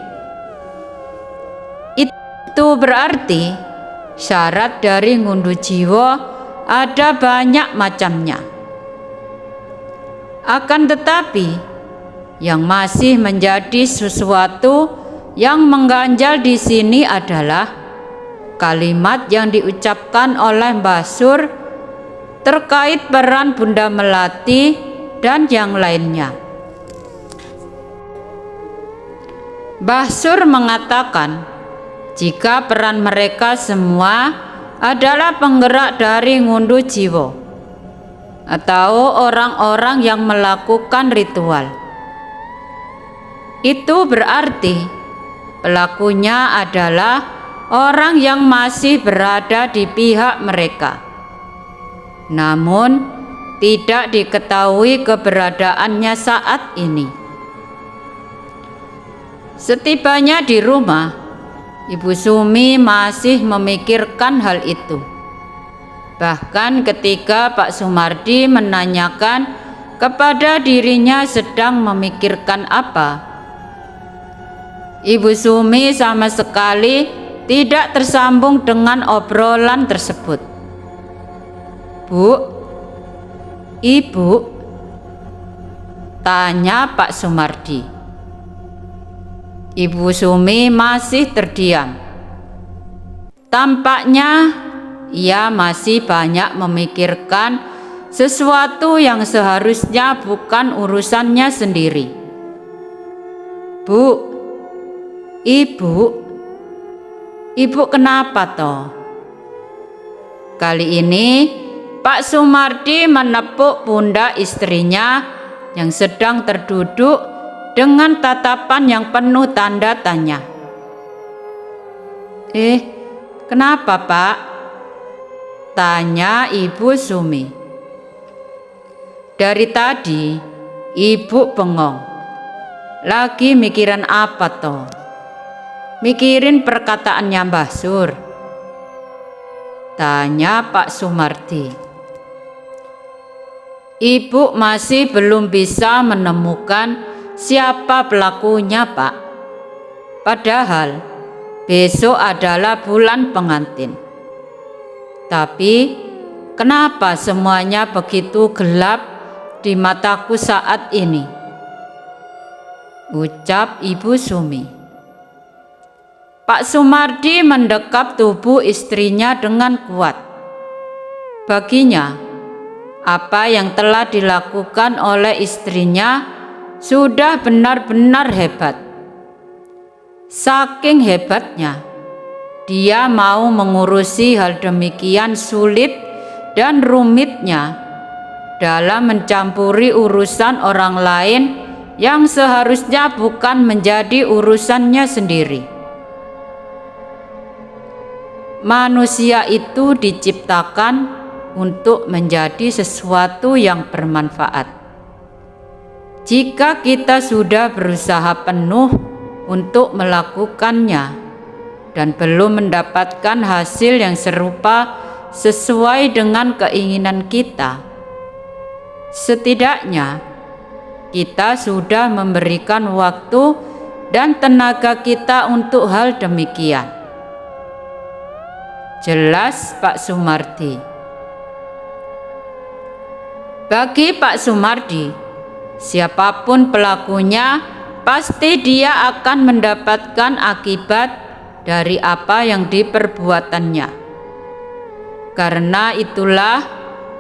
Itu berarti syarat dari ngunduh jiwa ada banyak macamnya. Akan tetapi, yang masih menjadi sesuatu yang mengganjal di sini adalah kalimat yang diucapkan oleh Mbah Sur terkait peran Bunda Melati dan yang lainnya. Mbah Sur mengatakan jika peran mereka semua adalah penggerak dari ngunduh jiwa atau orang-orang yang melakukan ritual. Itu berarti pelakunya adalah orang yang masih berada di pihak mereka, namun tidak diketahui keberadaannya saat ini. Setibanya di rumah, Ibu Sumi masih memikirkan hal itu. Bahkan ketika Pak Sumardi menanyakan kepada dirinya sedang memikirkan apa, Ibu Sumi sama sekali tidak tersambung dengan obrolan tersebut. "Bu, Ibu," tanya Pak Sumardi. Ibu Sumi masih terdiam. Tampaknya ia masih banyak memikirkan sesuatu yang seharusnya bukan urusannya sendiri. "Bu, Ibu kenapa toh?" Kali ini Pak Sumardi menepuk pundak istrinya yang sedang terduduk dengan tatapan yang penuh tanda tanya. Kenapa Pak?" tanya Ibu Sumi. Dari tadi Ibu bengong. Lagi mikirin apa toh? Mikirin perkataannya Mbah Sur. tanya Pak Sumardi. Ibu masih belum bisa menemukan siapa pelakunya, Pak. Padahal besok adalah bulan pengantin. Tapi kenapa semuanya begitu gelap di mataku saat ini? Ucap Ibu Sumi. Pak Sumardi mendekap tubuh istrinya dengan kuat. Baginya, apa yang telah dilakukan oleh istrinya sudah benar-benar hebat. Saking hebatnya, dia mau mengurusi hal demikian sulit dan rumitnya dalam mencampuri urusan orang lain yang seharusnya bukan menjadi urusannya sendiri. Manusia itu diciptakan untuk menjadi sesuatu yang bermanfaat. Jika kita sudah berusaha penuh untuk melakukannya dan belum mendapatkan hasil yang serupa sesuai dengan keinginan kita, setidaknya kita sudah memberikan waktu dan tenaga kita untuk hal demikian. Jelas Pak Sumardi. Bagi Pak Sumardi, siapapun pelakunya, pasti dia akan mendapatkan akibat dari apa yang diperbuatannya. Karena itulah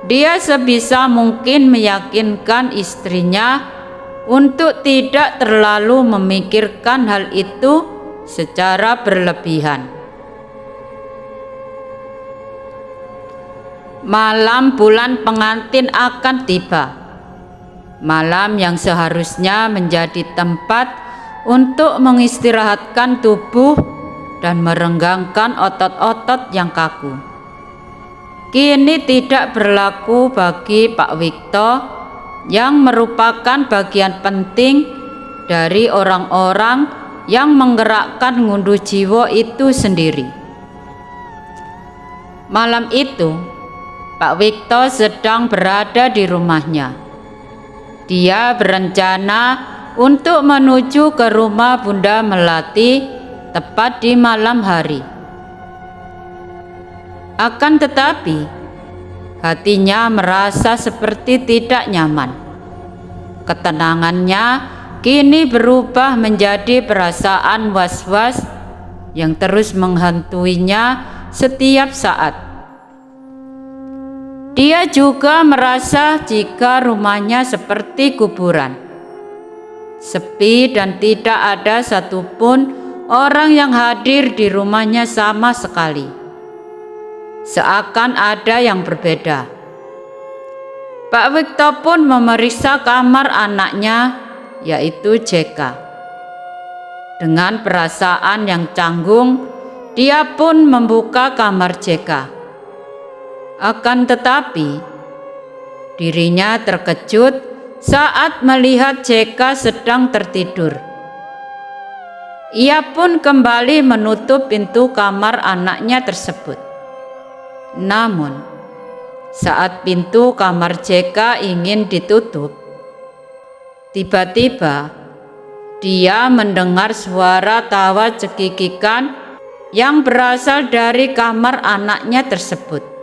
dia sebisa mungkin meyakinkan istrinya untuk tidak terlalu memikirkan hal itu secara berlebihan. Malam bulan pengantin akan tiba. Malam yang seharusnya menjadi tempat untuk mengistirahatkan tubuh dan merenggangkan otot-otot yang kaku. Kini tidak berlaku bagi Pak Wikto yang merupakan bagian penting dari orang-orang yang menggerakkan ngunduh jiwa itu sendiri. Malam itu, Pak Wikto sedang berada di rumahnya. Dia berencana untuk menuju ke rumah Bunda Melati tepat di malam hari. Akan tetapi, hatinya merasa seperti tidak nyaman. Ketenangannya kini berubah menjadi perasaan was-was yang terus menghantuinya setiap saat. Dia juga merasa jika rumahnya seperti kuburan, sepi dan tidak ada satupun orang yang hadir di rumahnya sama sekali. Seakan ada yang berbeda. Pak Wikto pun memeriksa kamar anaknya, yaitu JK. Dengan perasaan yang canggung, dia pun membuka kamar JK. Akan tetapi, dirinya terkejut saat melihat JK sedang tertidur. Ia pun kembali menutup pintu kamar anaknya tersebut. Namun, saat pintu kamar JK ingin ditutup, tiba-tiba dia mendengar suara tawa cekikikan yang berasal dari kamar anaknya tersebut.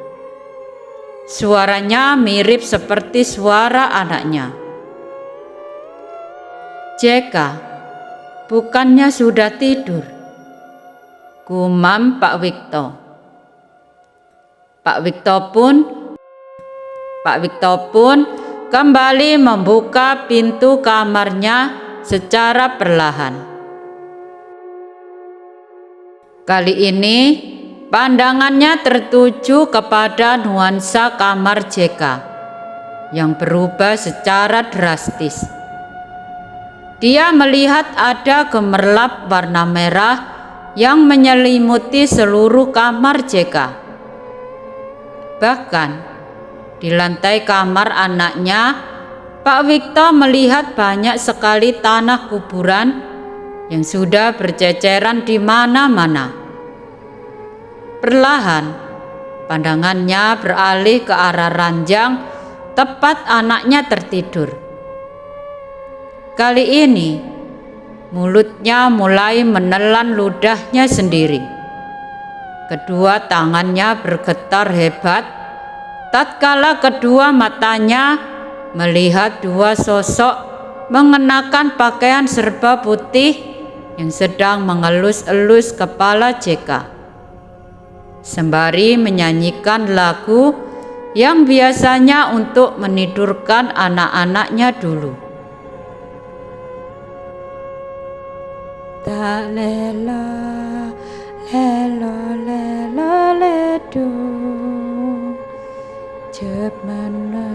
Suaranya mirip seperti suara anaknya. JK, bukannya sudah tidur? Gumam Pak Wikto. Pak Wikto pun kembali membuka pintu kamarnya secara perlahan. Kali ini pandangannya tertuju kepada nuansa kamar JK yang berubah secara drastis. Dia melihat ada gemerlap warna merah yang menyelimuti seluruh kamar JK. Bahkan di lantai kamar anaknya, Pak Wikto melihat banyak sekali tanah kuburan yang sudah berceceran di mana-mana. Perlahan, Pandangannya beralih ke arah ranjang, tepat anaknya tertidur. Kali ini, mulutnya mulai menelan ludahnya sendiri. Kedua tangannya bergetar hebat, tatkala kedua matanya melihat dua sosok mengenakan pakaian serba putih yang sedang mengelus-elus kepala JK. Sembari menyanyikan lagu yang biasanya untuk menidurkan anak-anaknya dulu. Tak lelo, lelo, lelo, ledo, jep mana,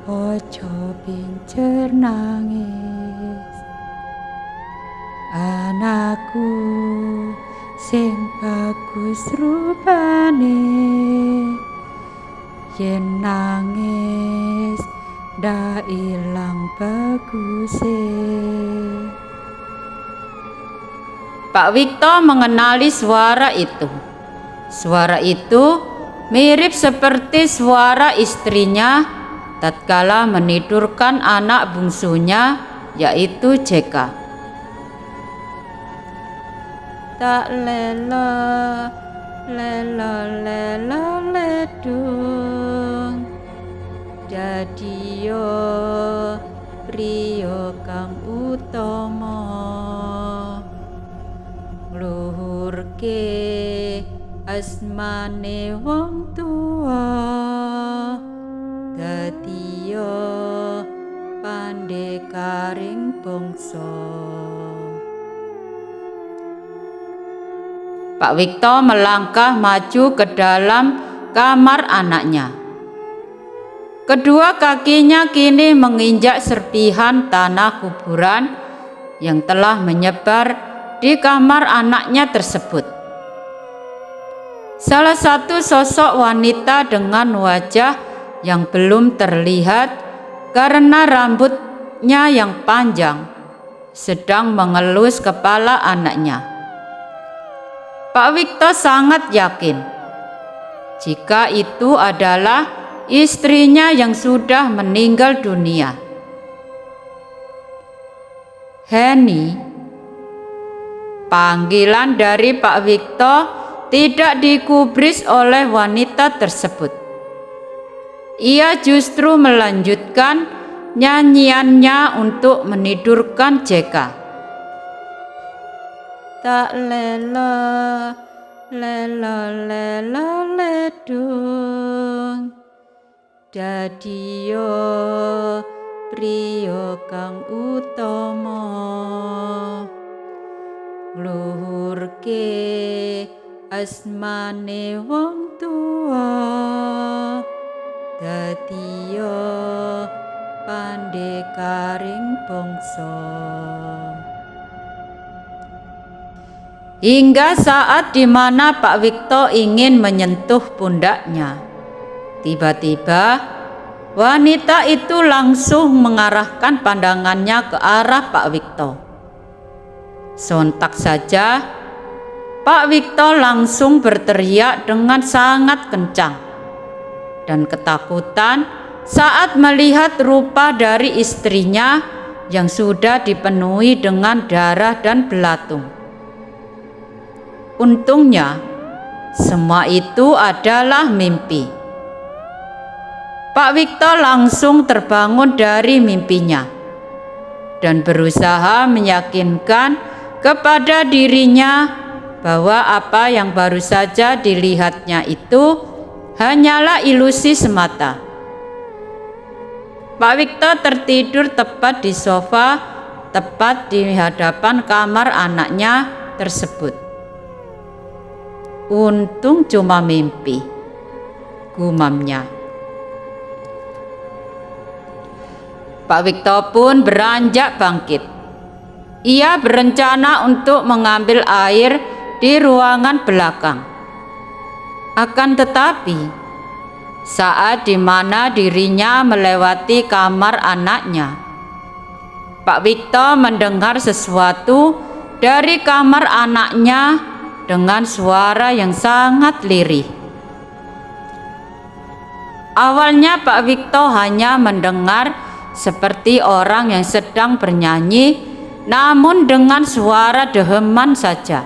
ojo pincer nangis. Anakku sing bagus rupane, yen nangis ndak ilang baguse. Pak Wikto mengenali suara itu. Suara itu mirip seperti suara istrinya tatkala menidurkan anak bungsunya, yaitu JK. Tak lelo, lelo, lelo, ledung, dadiyo priya kang utama, ngluhurke asmane wong tuwa, dadiyo pandekaring bangsa. Pak Wikto melangkah maju ke dalam kamar anaknya. Kedua kakinya kini menginjak serpihan tanah kuburan yang telah menyebar di kamar anaknya tersebut. Salah satu sosok wanita dengan wajah yang belum terlihat karena rambutnya yang panjang sedang mengelus kepala anaknya. Pak Wikto sangat yakin jika itu adalah istrinya yang sudah meninggal dunia. Heni, panggilan dari Pak Wikto tidak digubris oleh wanita tersebut. Ia justru melanjutkan nyanyiannya untuk menidurkan JK. Tak lelo, lelo, lelo, ledung, dadiyo priya kang utama, ngluhurke asmane wong tuwa, dadiyo pandekaring bangsa. Hingga saat di mana Pak Wikto ingin menyentuh pundaknya, tiba-tiba wanita itu langsung mengarahkan pandangannya ke arah Pak Wikto. Sontak saja Pak Wikto langsung berteriak dengan sangat kencang dan ketakutan saat melihat rupa dari istrinya yang sudah dipenuhi dengan darah dan belatung. Untungnya, semua itu adalah mimpi. Pak Wikto langsung terbangun dari mimpinya dan berusaha meyakinkan kepada dirinya bahwa apa yang baru saja dilihatnya itu hanyalah ilusi semata. Pak Wikto tertidur tepat di sofa, tepat di hadapan kamar anaknya tersebut. Untung cuma mimpi, gumamnya. Pak Wikto pun beranjak bangkit. Ia berencana untuk mengambil air di ruangan belakang. Akan tetapi, saat di mana dirinya melewati kamar anaknya, Pak Wikto mendengar sesuatu dari kamar anaknya dengan suara yang sangat lirih. Awalnya Pak Wikto hanya mendengar seperti orang yang sedang bernyanyi, namun dengan suara deheman saja.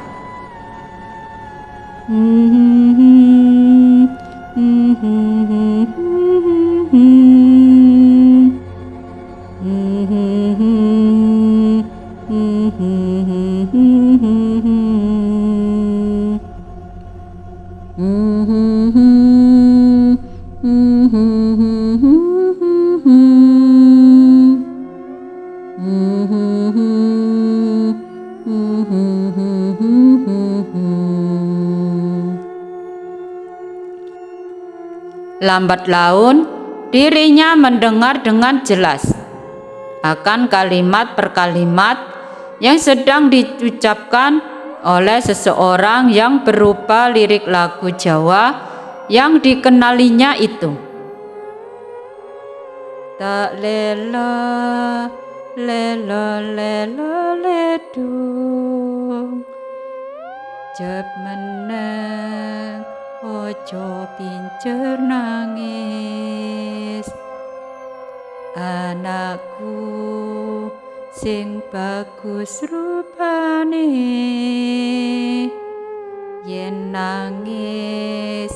Lambat laun, dirinya mendengar dengan jelas akan kalimat per kalimat yang sedang diucapkan oleh seseorang yang berupa lirik lagu Jawa yang dikenalinya itu. Tak lelo, lelo, lelo, ledung, jep meneng, ojo pincer nangis. Anakku sing bagus rupane, yen nangis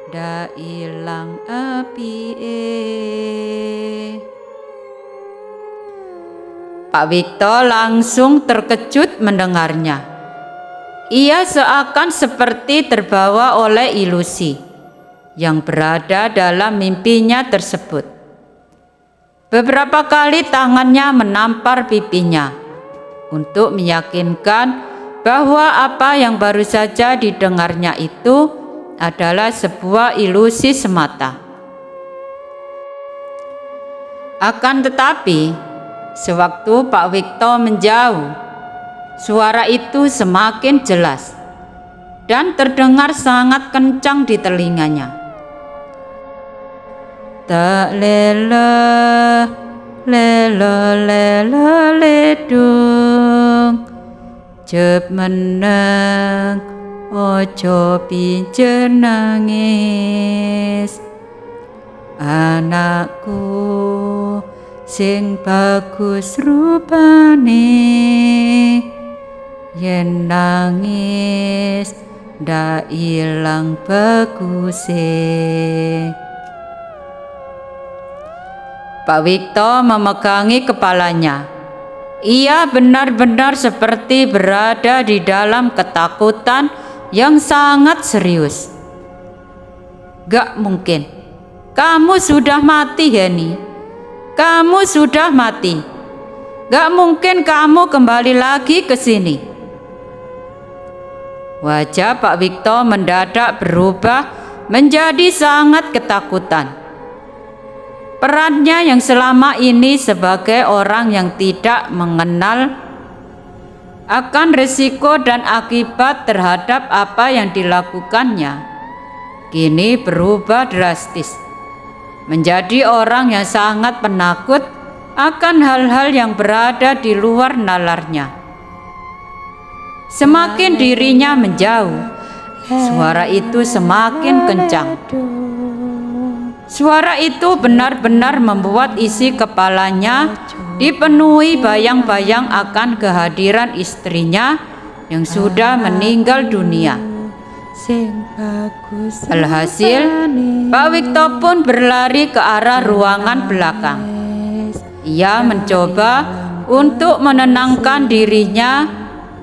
ndak ilang apike. Pak Wikto langsung terkejut mendengarnya. Ia seakan seperti terbawa oleh ilusi yang berada dalam mimpinya tersebut. Beberapa kali tangannya menampar pipinya untuk meyakinkan bahwa apa yang baru saja didengarnya itu adalah sebuah ilusi semata. Akan tetapi, sewaktu Pak Wikto menjauh, suara itu semakin jelas dan terdengar sangat kencang di telinganya. Tak lelo, lelo, lelo, ledung, jep meneng, ojo pincer nangis. Anakku sing bagus rupane, yen nangis ndak ilang baguse. Pak Wikto memegangi kepalanya. Ia benar-benar seperti berada di dalam ketakutan yang sangat serius. Gak mungkin. Kamu sudah mati, Heni. Kamu sudah mati. Gak mungkin kamu kembali lagi ke sini. Wajah Pak Wikto mendadak berubah menjadi sangat ketakutan. Perannya yang selama ini sebagai orang yang tidak mengenal akan risiko dan akibat terhadap apa yang dilakukannya, kini berubah drastis menjadi orang yang sangat penakut akan hal-hal yang berada di luar nalarnya. Semakin dirinya menjauh, suara itu semakin kencang. Suara itu benar-benar membuat isi kepalanya dipenuhi bayang-bayang akan kehadiran istrinya yang sudah meninggal dunia. Alhasil, Pak Wikto pun berlari ke arah ruangan belakang. Ia mencoba untuk menenangkan dirinya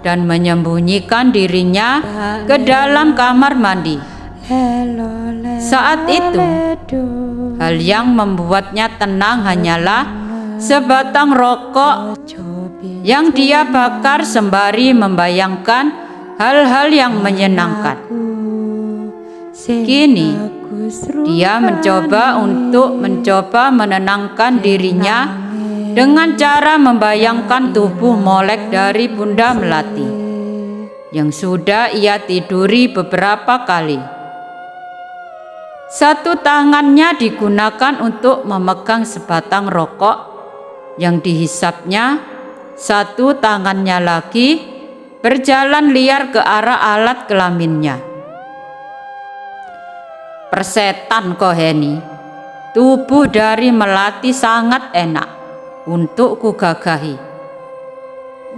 dan menyembunyikan dirinya ke dalam kamar mandi. Saat itu, hal yang membuatnya tenang hanyalah sebatang rokok yang dia bakar sembari membayangkan hal-hal yang menyenangkan. Kini, dia mencoba menenangkan dirinya dengan cara membayangkan tubuh Molek dari Bunda Melati yang sudah ia tiduri beberapa kali. Satu tangannya digunakan untuk memegang sebatang rokok yang dihisapnya, satu tangannya lagi berjalan liar ke arah alat kelaminnya. Persetan kok, Heni. Tubuh dari melati sangat enak untuk kugagahi,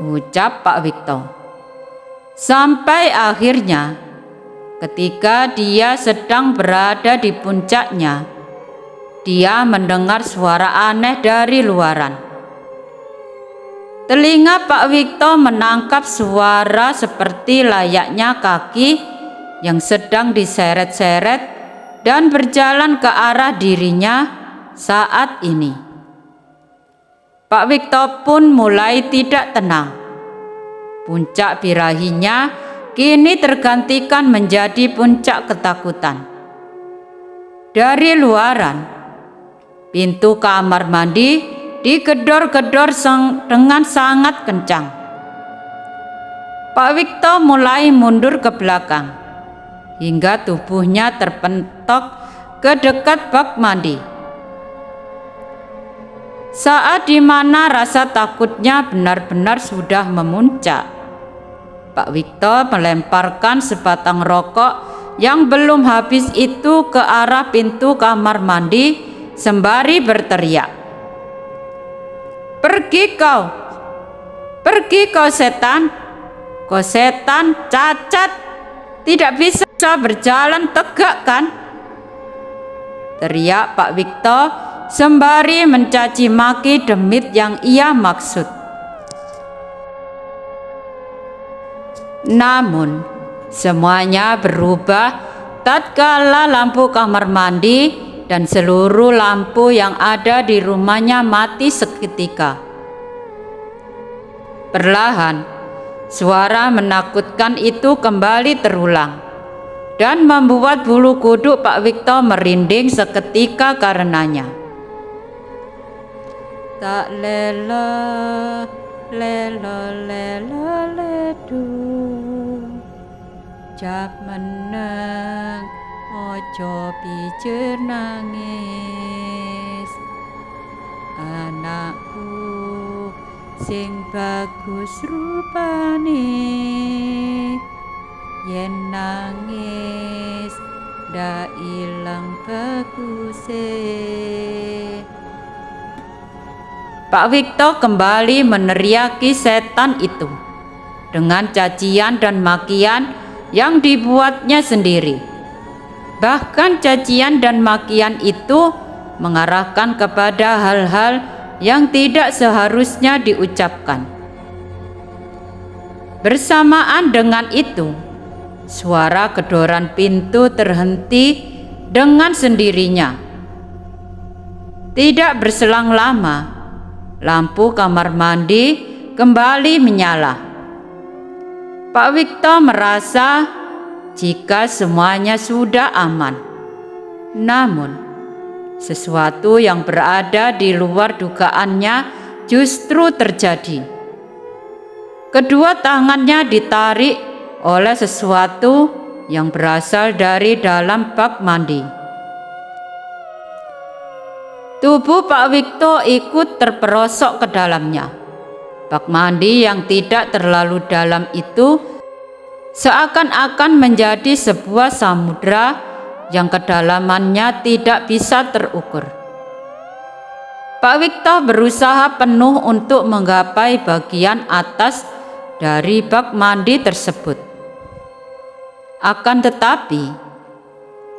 ucap Pak Wikto. Sampai akhirnya ketika dia sedang berada di puncaknya, dia mendengar suara aneh dari luaran. Telinga Pak Wikto menangkap suara seperti layaknya kaki yang sedang diseret-seret dan berjalan ke arah dirinya saat ini. Pak Wikto pun mulai tidak tenang. Puncak birahinya kini tergantikan menjadi puncak ketakutan. Dari luaran, pintu kamar mandi digedor-gedor dengan sangat kencang. Pak Wikto mulai mundur ke belakang hingga tubuhnya terpentok ke dekat bak mandi. Saat dimana rasa takutnya benar-benar sudah memuncak, Pak Wikto melemparkan sebatang rokok yang belum habis itu ke arah pintu kamar mandi sembari berteriak, Pergi kau setan, kau setan cacat, tidak bisa berjalan tegak kan? Teriak Pak Wikto sembari mencaci maki demit yang ia maksud. Namun semuanya berubah tatkala lampu kamar mandi dan seluruh lampu yang ada di rumahnya mati seketika. Perlahan, suara menakutkan itu kembali terulang dan membuat bulu kuduk Pak Wikto merinding seketika karenanya. Tak lelo, lelo, lelo, ledu, jak meneng, ojo pijer nangis, anakku sing bagus rupane, yen nangis ndak ilang baguse. Pak Wikto kembali meneriaki setan itu dengan cacian dan makian yang dibuatnya sendiri. Bahkan cacian dan makian itu mengarahkan kepada hal-hal yang tidak seharusnya diucapkan. Bersamaan dengan itu, suara gedoran pintu terhenti dengan sendirinya. Tidak berselang lama, lampu kamar mandi kembali menyala. Pak Wikto merasa jika semuanya sudah aman. Namun, sesuatu yang berada di luar dugaannya justru terjadi. Kedua tangannya ditarik oleh sesuatu yang berasal dari dalam bak mandi. Tubuh Pak Wikto ikut terperosok ke dalamnya. Bak mandi yang tidak terlalu dalam itu seakan-akan menjadi sebuah samudra yang kedalamannya tidak bisa terukur. Pak Wikto berusaha penuh untuk menggapai bagian atas dari bak mandi tersebut. Akan tetapi,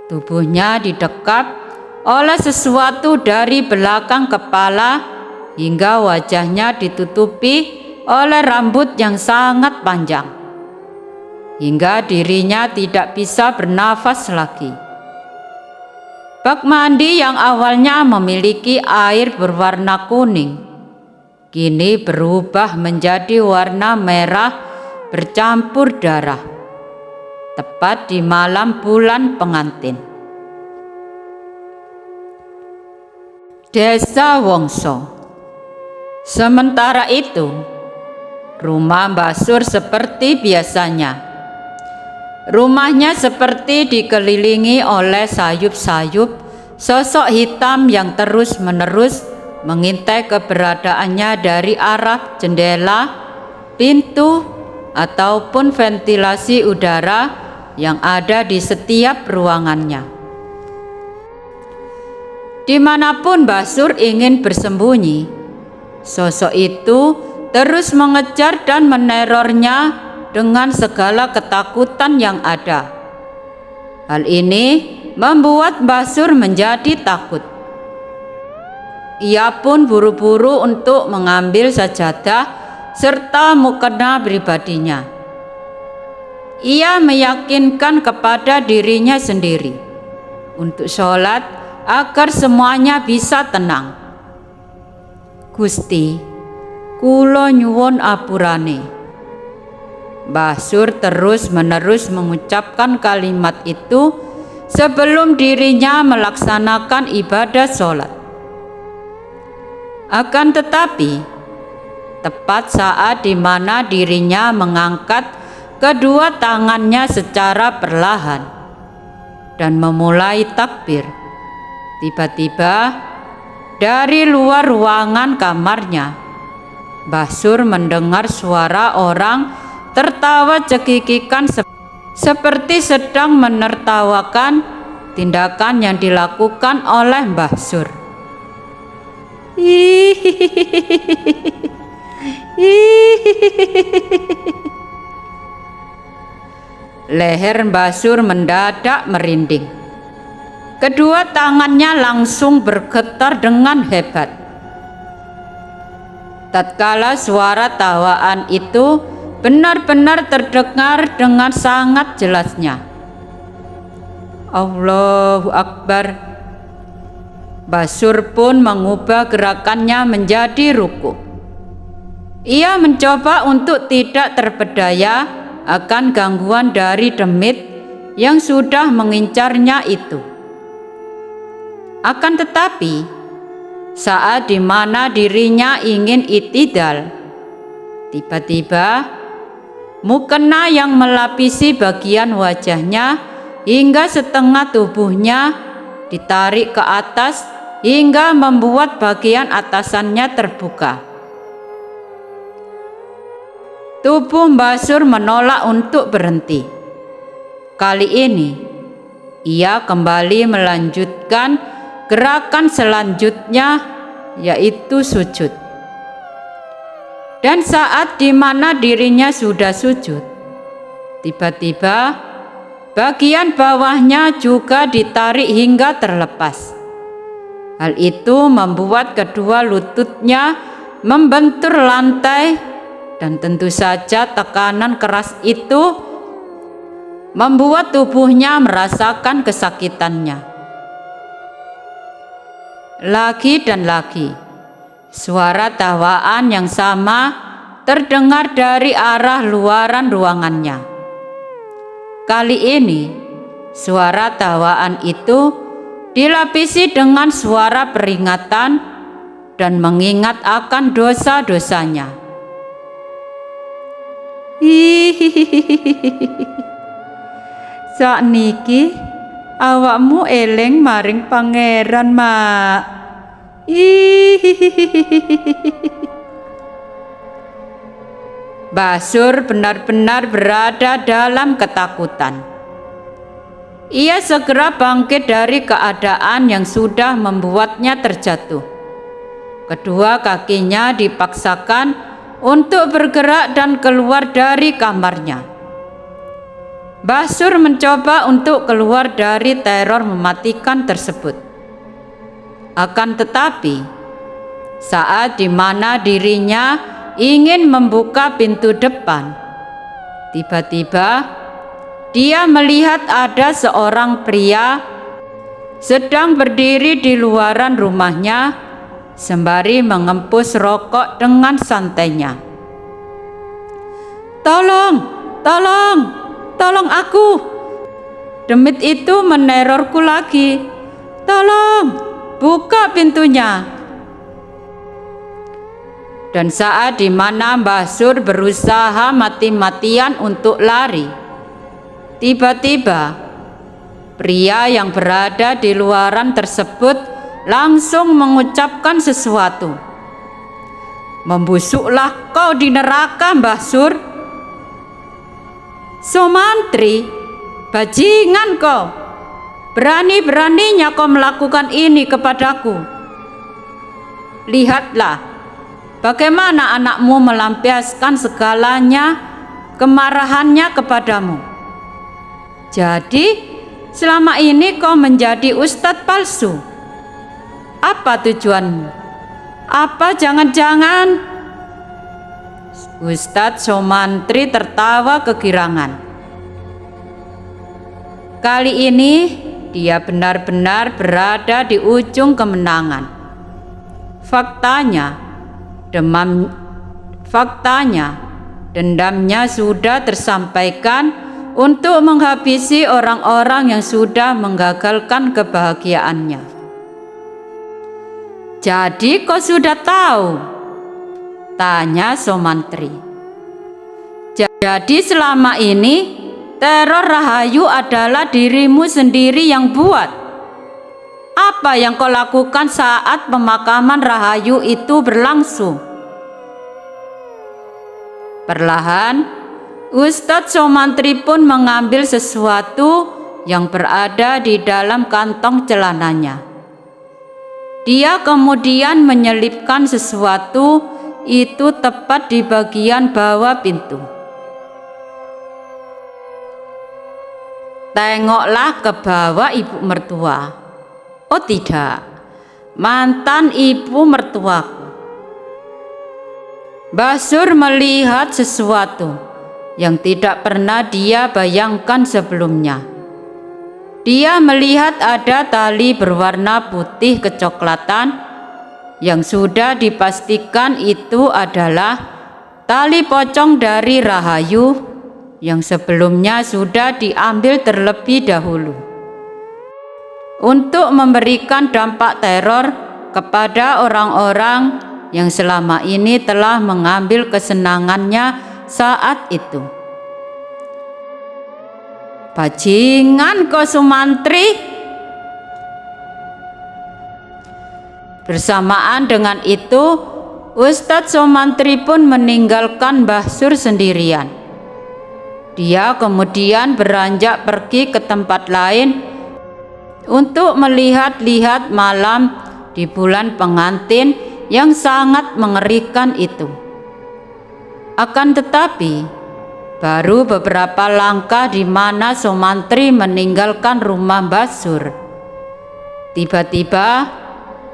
tubuhnya didekap oleh sesuatu dari belakang kepala hingga wajahnya ditutupi oleh rambut yang sangat panjang, hingga dirinya tidak bisa bernafas lagi. Bak mandi yang awalnya memiliki air berwarna kuning, kini berubah menjadi warna merah bercampur darah, tepat di malam bulan pengantin. Desa Wongso. Sementara itu, rumah Mbak Sur seperti biasanya. Rumahnya seperti dikelilingi oleh sayup-sayup sosok hitam yang terus-menerus mengintai keberadaannya dari arah jendela, pintu, ataupun ventilasi udara yang ada di setiap ruangannya. Dimanapun Mbah Sur ingin bersembunyi, sosok itu terus mengejar dan menerornya dengan segala ketakutan yang ada. Hal ini membuat Mbah Sur menjadi takut. Ia pun buru-buru untuk mengambil sajadah serta mukena pribadinya. Ia meyakinkan kepada dirinya sendiri untuk sholat agar semuanya bisa tenang. Gusti, kula nyuwun apurane. Mbah Sur terus-menerus mengucapkan kalimat itu sebelum dirinya melaksanakan ibadah sholat. Akan tetapi, tepat saat di mana dirinya mengangkat kedua tangannya secara perlahan dan memulai takbir, tiba-tiba dari luar ruangan kamarnya, Mbah Sur mendengar suara orang tertawa cekikikan seperti sedang menertawakan tindakan yang dilakukan oleh Mbah Sur. Leher Mbah Sur mendadak merinding. Kedua tangannya langsung bergetar dengan hebat. Tatkala suara tawaan itu benar-benar terdengar dengan sangat jelasnya. Allahu Akbar. Mbah Sur pun mengubah gerakannya menjadi ruku. Ia mencoba untuk tidak terpedaya akan gangguan dari demit yang sudah mengincarnya itu. Akan tetapi, saat di mana dirinya ingin i'tidal, tiba-tiba mukena yang melapisi bagian wajahnya hingga setengah tubuhnya ditarik ke atas hingga membuat bagian atasannya terbuka. Tubuh Mbah Sur menolak untuk berhenti. Kali ini, ia kembali melanjutkan gerakan selanjutnya, yaitu sujud. Dan saat di mana dirinya sudah sujud, tiba-tiba bagian bawahnya juga ditarik hingga terlepas. Hal itu membuat kedua lututnya membentur lantai, dan tentu saja tekanan keras itu membuat tubuhnya merasakan kesakitannya. Lagi dan lagi, suara tawaan yang sama terdengar dari arah luaran ruangannya. Kali ini, suara tawaan itu dilapisi dengan suara peringatan dan mengingat akan dosa-dosanya. Sakniki awakmu eling maring pangeran, Mak. Mbah Sur benar-benar berada dalam ketakutan. Ia segera bangkit dari keadaan yang sudah membuatnya terjatuh. Kedua kakinya dipaksakan untuk bergerak dan keluar dari kamarnya. Mbah Sur mencoba untuk keluar dari teror mematikan tersebut. Akan tetapi, saat di mana dirinya ingin membuka pintu depan, tiba-tiba dia melihat ada seorang pria sedang berdiri di luaran rumahnya sembari mengempus rokok dengan santainya. Tolong, tolong, tolong aku. Demit itu menerorku lagi. Tolong, buka pintunya. Dan saat di mana Mbah Sur berusaha mati-matian untuk lari, tiba-tiba pria yang berada di luaran tersebut langsung mengucapkan sesuatu. Membusuklah kau di neraka, Mbah Sur. Sumantri, bajingan kau. Berani-beraninya kau melakukan ini kepadaku. Lihatlah bagaimana anakmu melampiaskan segalanya kemarahannya kepadamu. Jadi selama ini kau menjadi ustadz palsu. Apa tujuanmu? Apa jangan-jangan? Ustadz Sumantri tertawa kegirangan. Kali ini dia benar-benar berada di ujung kemenangan. Faktanya, dendamnya sudah tersampaikan untuk menghabisi orang-orang yang sudah menggagalkan kebahagiaannya. Jadi kau sudah tahu? Tanya Sumantri. Jadi selama ini teror Rahayu adalah dirimu sendiri yang buat. Apa yang kau lakukan saat pemakaman Rahayu itu berlangsung? Perlahan, Ustadz Sumantri pun mengambil sesuatu yang berada di dalam kantong celananya. Dia kemudian menyelipkan sesuatu itu tepat di bagian bawah pintu. Tengoklah ke bawah ibu mertua. Oh tidak, mantan ibu mertuaku. Mbah Sur melihat sesuatu yang tidak pernah dia bayangkan sebelumnya. Dia melihat ada tali berwarna putih kecoklatan yang sudah dipastikan itu adalah tali pocong dari Rahayu yang sebelumnya sudah diambil terlebih dahulu untuk memberikan dampak teror kepada orang-orang yang selama ini telah mengambil kesenangannya saat itu. Bajingan kau Sumantri. Bersamaan dengan itu, Ustadz Sumantri pun meninggalkan Mbah Sur sendirian. Dia kemudian beranjak pergi ke tempat lain untuk melihat-lihat malam di bulan pengantin yang sangat mengerikan itu. Akan tetapi, baru beberapa langkah di mana Sumantri meninggalkan rumah Mbah Sur, tiba-tiba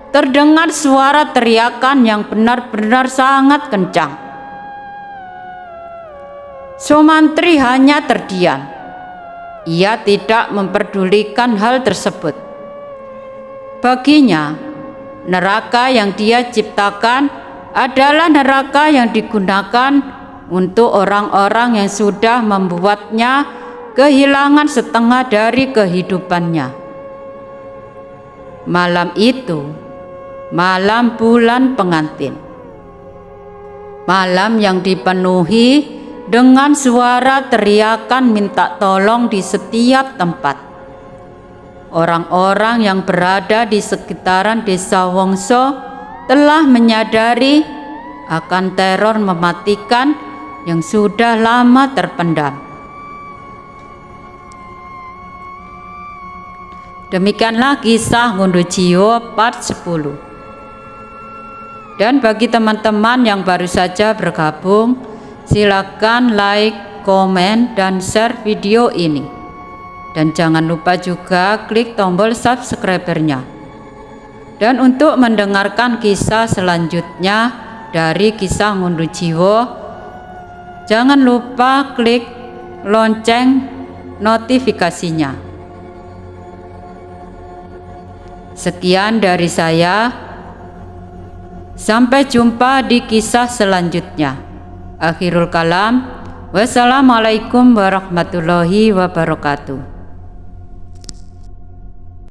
terdengar suara teriakan yang benar-benar sangat kencang. Sumantri hanya terdiam. Ia tidak memperdulikan hal tersebut. Baginya, neraka yang dia ciptakan adalah neraka yang digunakan untuk orang-orang yang sudah membuatnya kehilangan setengah dari kehidupannya. Malam itu, malam bulan pengantin, malam yang dipenuhi dengan suara teriakan minta tolong di setiap tempat. Orang-orang yang berada di sekitaran desa Wongso telah menyadari akan teror mematikan yang sudah lama terpendam. Demikianlah kisah Ngunduh Jiwo part 10. Dan bagi teman-teman yang baru saja bergabung, silakan like, komen, dan share video ini. Dan jangan lupa juga klik tombol subscriber-nya. Dan untuk mendengarkan kisah selanjutnya dari kisah Ngunduh Jiwo, jangan lupa klik lonceng notifikasinya. Sekian dari saya. Sampai jumpa di kisah selanjutnya. Akhirul kalam. Wassalamualaikum warahmatullahi wabarakatuh.